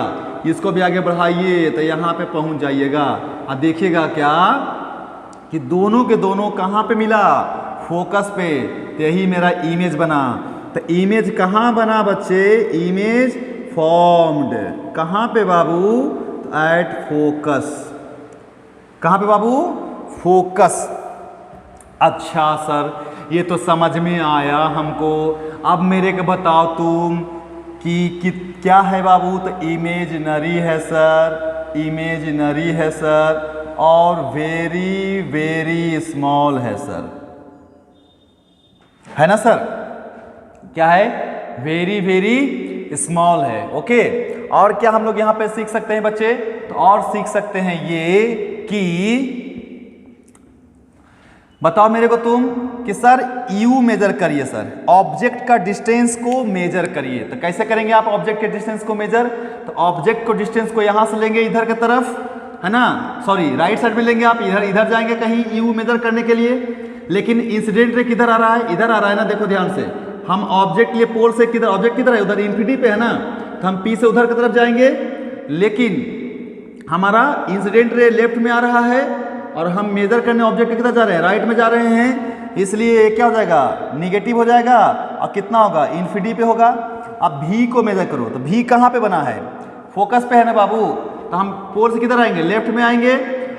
इसको भी आगे बढ़ाइए तो यहाँ पे पहुँच जाइएगा। और देखिएगा क्या कि दोनों के दोनों कहाँ पे मिला, फोकस पे, तो यही मेरा इमेज बना। तो इमेज कहाँ बना बच्चे, इमेज फॉर्म्ड कहाँ पे बाबू, एट फोकस, कहाँ पे बाबू, फोकस। अच्छा सर ये तो समझ में आया हमको, अब मेरे को बताओ तुम कि क्या है बाबू, तो इमेजिनरी है सर, इमेजिनरी है सर, और वेरी वेरी स्मॉल है सर, है ना सर, क्या है, वेरी वेरी स्मॉल है। ओके, और क्या हम लोग यहाँ पे सीख सकते हैं बच्चे, तो और सीख सकते हैं ये कि बताओ मेरे को तुम कि सर यू मेजर करिए सर, ऑब्जेक्ट का डिस्टेंस को मेजर करिए। तो कैसे करेंगे आप ऑब्जेक्ट के डिस्टेंस को मेजर? तो ऑब्जेक्ट को डिस्टेंस को यहां से लेंगे इधर की तरफ, है ना, सॉरी राइट साइड में लेंगे आप, इधर जाएंगे कहीं यू मेजर करने के लिए। लेकिन इंसिडेंट रे किधर आ रहा है? इधर आ रहा है ना, देखो ध्यान से। हम ऑब्जेक्ट लिए पोल से किधर, ऑब्जेक्ट किधर है? उधर इन्फिनिटी पे है ना, तो हम पी से उधर की तरफ जाएंगे। लेकिन हमारा इंसिडेंट रे लेफ्ट में आ रहा है और हम मेजर करने ऑब्जेक्ट किधर जा रहे हैं? राइट में जा रहे हैं, इसलिए क्या हो जाएगा? निगेटिव हो जाएगा। और कितना होगा? इन्फिनिटी पे होगा। अब भी को मेजर करो, तो भी कहाँ पे बना है? फोकस पे है ना बाबू। तो हम पोल से किधर आएंगे? लेफ्ट में आएंगे।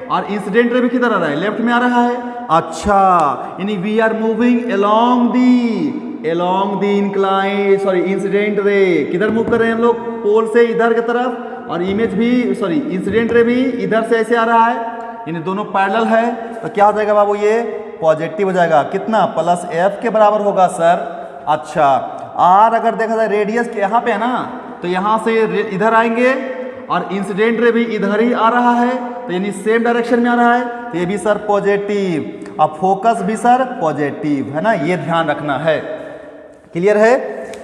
और इंसिडेंट रे भी किधर आ रहा है? लेफ्ट में आ रहा है। अच्छा, यानी we are moving along the incline, sorry incident ray. किधर मूव कर रहे हैं हम लोग? पोल से इधर की तरफ। और इमेज भी, सॉरी इंसिडेंट रे भी इधर से ऐसे आ रहा है, यानी दोनों पैरेलल है। तो क्या हो जाएगा बाबू? ये पॉजिटिव हो जाएगा। कितना? प्लस एफ के बराबर होगा सर। अच्छा, आर अगर देखा जाए रेडियस के यहाँ पे है ना, तो यहाँ से इधर आएंगे और इंसिडेंट रे भी इधर ही आ रहा है, तो यानी सेम डायरेक्शन में आ रहा है, तो ये भी सर पॉजिटिव। अब फोकस भी सर पॉजिटिव, है ना, ये ध्यान रखना है। क्लियर है?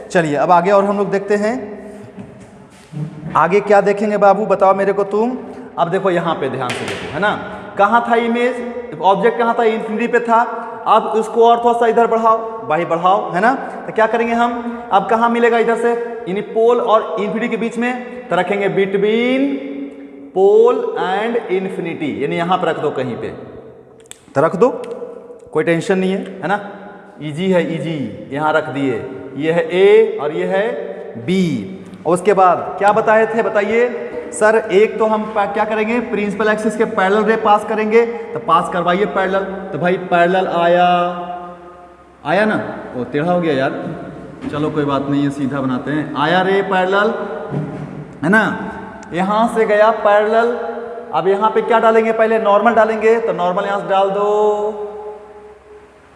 चलिए अब आगे और हम लोग देखते हैं। आगे क्या देखेंगे बाबू? बताओ मेरे को तुम। अब देखो यहाँ पे ध्यान से देखो, है ना, कहाँ था इमेज? ऑब्जेक्ट कहाँ था? इन्फिनिटी पे था। अब उसको और थोड़ा सा इधर बढ़ाओ, भाई बढ़ाओ, है ना। तो क्या करेंगे हम? अब कहाँ मिलेगा? इधर से, यानी पोल और इन्फिनिटी के बीच में, तो रखेंगे बिटवीन पोल एंड इन्फिनिटी, यानी यहाँ पर रख दो कहीं पे, तो रख दो, कोई टेंशन नहीं है ना। इजी है, इजी, यहाँ रख दिए। ये है ए और ये है बी। और उसके बाद क्या बताए थे? बताइए सर। एक तो हम क्या करेंगे? प्रिंसिपल एक्सिस के पैरेलल रे पास करेंगे, तो पास करवाइए पैरेलल। तो भाई पैरेलल आया ना, वो टेढ़ा हो गया यार, चलो कोई बात नहीं, ये सीधा बनाते हैं। आया रे पैरेलल, है ना, यहाँ से गया पैरेलल। अब यहाँ पे क्या डालेंगे? पहले नॉर्मल डालेंगे, तो नॉर्मल यहाँ से डाल दो।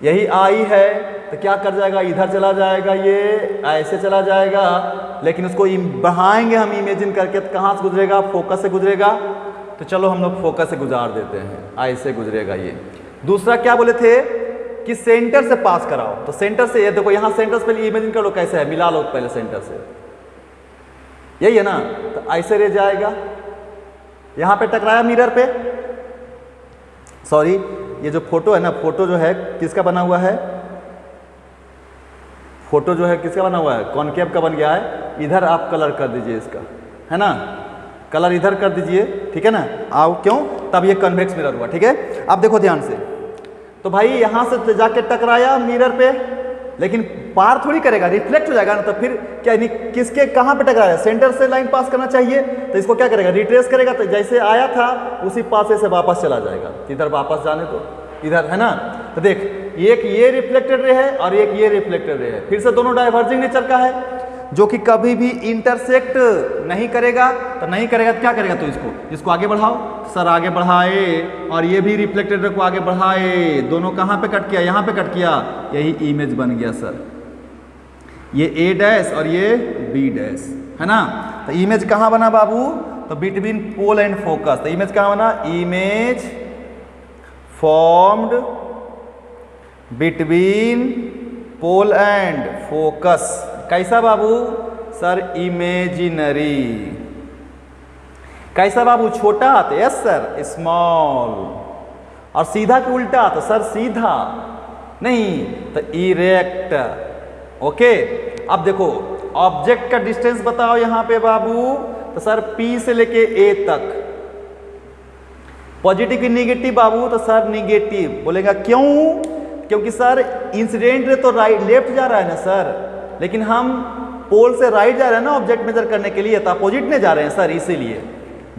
यही आई है, तो क्या कर जाएगा? इधर चला जाएगा, ये ऐसे चला जाएगा। लेकिन उसको बढ़ाएंगे हम इमेजिन करके, तो कहाँ से गुजरेगा? फोकस से गुजरेगा। तो चलो हम लोग फोकस से गुजार देते हैं, ऐसे गुजरेगा ये। दूसरा क्या बोले थे कि सेंटर से पास कराओ, तो सेंटर से, ये देखो यहाँ सेंटर से पहले इमेजिन कर लो कैसे है, मिला लो पहले सेंटर से, यही है ना। तो ऐसे रह जाएगा, यहाँ पे टकराया मिरर पे, सॉरी ये जो फोटो है ना, फोटो जो है किसका बना हुआ है? फोटो जो है किसका बना हुआ है? कॉनकेव का बन गया है। इधर आप कलर कर दीजिए इसका, है ना, कलर इधर कर दीजिए, ठीक है ना। आओ, क्यों? तब ये कन्वेक्स मिरर हुआ, ठीक है। अब देखो ध्यान से, तो भाई यहाँ से जाके टकराया मिरर पे, लेकिन पार थोड़ी करेगा, रिफ्लेक्ट हो जाएगा ना। तो फिर क्या, किसके कहाँ पे टकराया? सेंटर से लाइन पास करना चाहिए, तो इसको क्या करेगा? रिट्रेस करेगा। तो जैसे आया था उसी पासे से वापस चला जाएगा, इधर वापस जाने तो इधर, है ना। तो देख, एक ये रिफ्लेक्टेड रे है और एक ये रिफ्लेक्टेड रे है, फिर से दोनों डाइवर्जिंग नेचर का है, जो कि कभी भी इंटरसेक्ट नहीं करेगा। तो नहीं करेगा तो क्या करेगा? तो इसको आगे बढ़ाओ, सर आगे बढ़ाए, और ये भी रिफ्लेक्टेड रे को आगे बढ़ाए। दोनों कहाँ पे कट किया? यहाँ पे कट किया, यही इमेज बन गया सर। ये ए डैश और ये बी डैश, है ना। तो इमेज कहाँ बना बाबू? तो बिटवीन पोल एंड फोकस। तो इमेज कहाँ बना? Image formed between pole and focus. कैसा बाबू? Sir imaginary. कैसा बाबू? छोटा? तो यस सर स्मॉल। और सीधा के उल्टा? तो सर सीधा नहीं, तो इरेक्ट। ओके। अब देखो ऑब्जेक्ट का डिस्टेंस बताओ यहाँ पे बाबू, तो सर P से लेके A तक। पॉजिटिव की निगेटिव बाबू? तो सर निगेटिव बोलेगा। क्यों? क्योंकि सर इंसिडेंट रे तो राइट लेफ्ट जा रहा है ना सर, लेकिन हम पोल से राइट जा रहे हैं ना ऑब्जेक्ट मेजर करने के लिए, तो अपोजिट में जा रहे हैं सर, इसीलिए।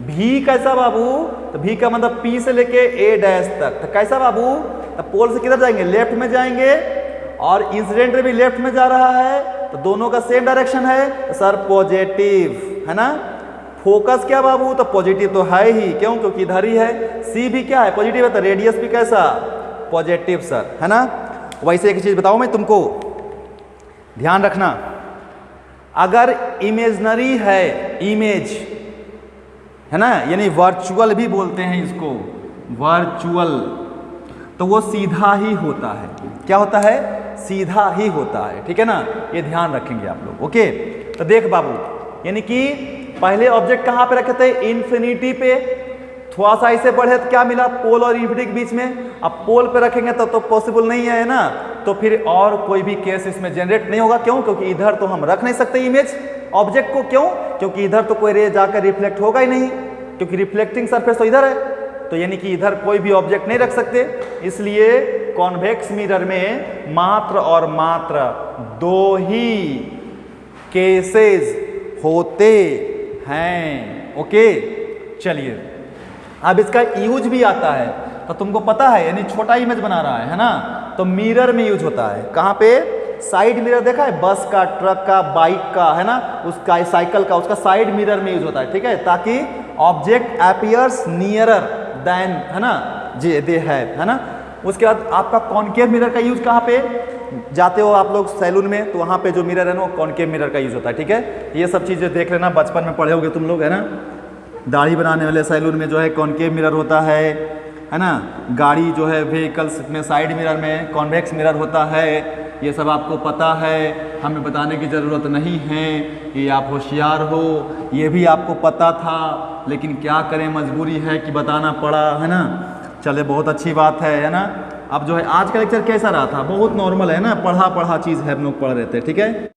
भी कैसा बाबू? तो भी का मतलब P से लेके A डैश तक। तो कैसा बाबू? तो पोल से किधर जाएंगे? लेफ्ट में जाएंगे, और इंसिडेंट रे भी लेफ्ट में जा रहा है, तो दोनों का सेम डायरेक्शन है, तो सर पॉजिटिव, है ना। फोकस क्या बाबू? तो पॉजिटिव तो है ही, क्यों? क्योंकि इधर ही है। सी भी क्या है? पॉजिटिव है, तो रेडियस भी कैसा? पॉजिटिव सर, है ना। वैसे एक चीज बताओ मैं तुमको, ध्यान रखना, अगर इमेजनरी है, इमेज है ना, यानी वर्चुअल भी बोलते हैं इसको, वर्चुअल, तो वो सीधा ही होता है। क्या होता है? सीधा ही होता है, ठीक है ना, ये ध्यान रखेंगे आप लोग। ओके, तो देख बाबू, यानी कि पहले ऑब्जेक्ट कहां पे रखे थे? इन्फिनिटी पे। थोड़ा सा ऐसे बढ़े तो क्या मिला? पोल और इन्फिनिटी के बीच में। अब पोल पे रखेंगे तो पॉसिबल नहीं है ना, तो फिर और कोई भी केस इसमें जनरेट नहीं होगा। क्यों? क्योंकि इधर तो हम रख नहीं सकते इमेज ऑब्जेक्ट को। क्यों? क्योंकि इधर तो कोई रे जाकर रिफ्लेक्ट होगा ही नहीं, क्योंकि रिफ्लेक्टिंग सरफेस तो इधर है, तो यानी कि इधर कोई भी ऑब्जेक्ट नहीं रख सकते। इसलिए कॉन्वेक्स मिरर में मात्र और मात्र दो ही केसेस होते हैं। ओके, चलिए अब इसका यूज भी आता है, तो तुमको पता है, यानी छोटा इमेज बना रहा है ना, तो मिरर में यूज होता है। कहाँ पे? साइड मिरर देखा है? बस का, ट्रक का, बाइक का, है ना, उसका साइकिल का, उसका साइड मिरर में यूज होता है, ठीक है, ताकि ऑब्जेक्ट अपीयर्स नियरर देन, है ना, जी दे है ना। उसके बाद आपका कॉनकेव मिरर का यूज कहाँ पे? जाते हो आप लोग सैलून में, तो वहाँ पे जो मिरर है ना, वो कॉनकेव मिरर का यूज होता है, ठीक है। ये सब चीज़ें देख लेना, बचपन में पढ़े होगे तुम लोग, है ना। दाढ़ी बनाने वाले सैलून में जो है कॉनकेव मिरर होता है ना। गाड़ी जो है व्हीकल्स में साइड मिरर में कॉन्वेक्स मिरर होता है। ये सब आपको पता है, हमें बताने की ज़रूरत नहीं है, ये आप होशियार हो, ये भी आपको पता था, लेकिन क्या करें, मजबूरी है कि बताना पड़ा, है ना। चले, बहुत अच्छी बात है ना। अब जो है आज का लेक्चर कैसा रहा था? बहुत नॉर्मल है ना, पढ़ा चीज़ है, हम लोग पढ़ रहे थे, ठीक है।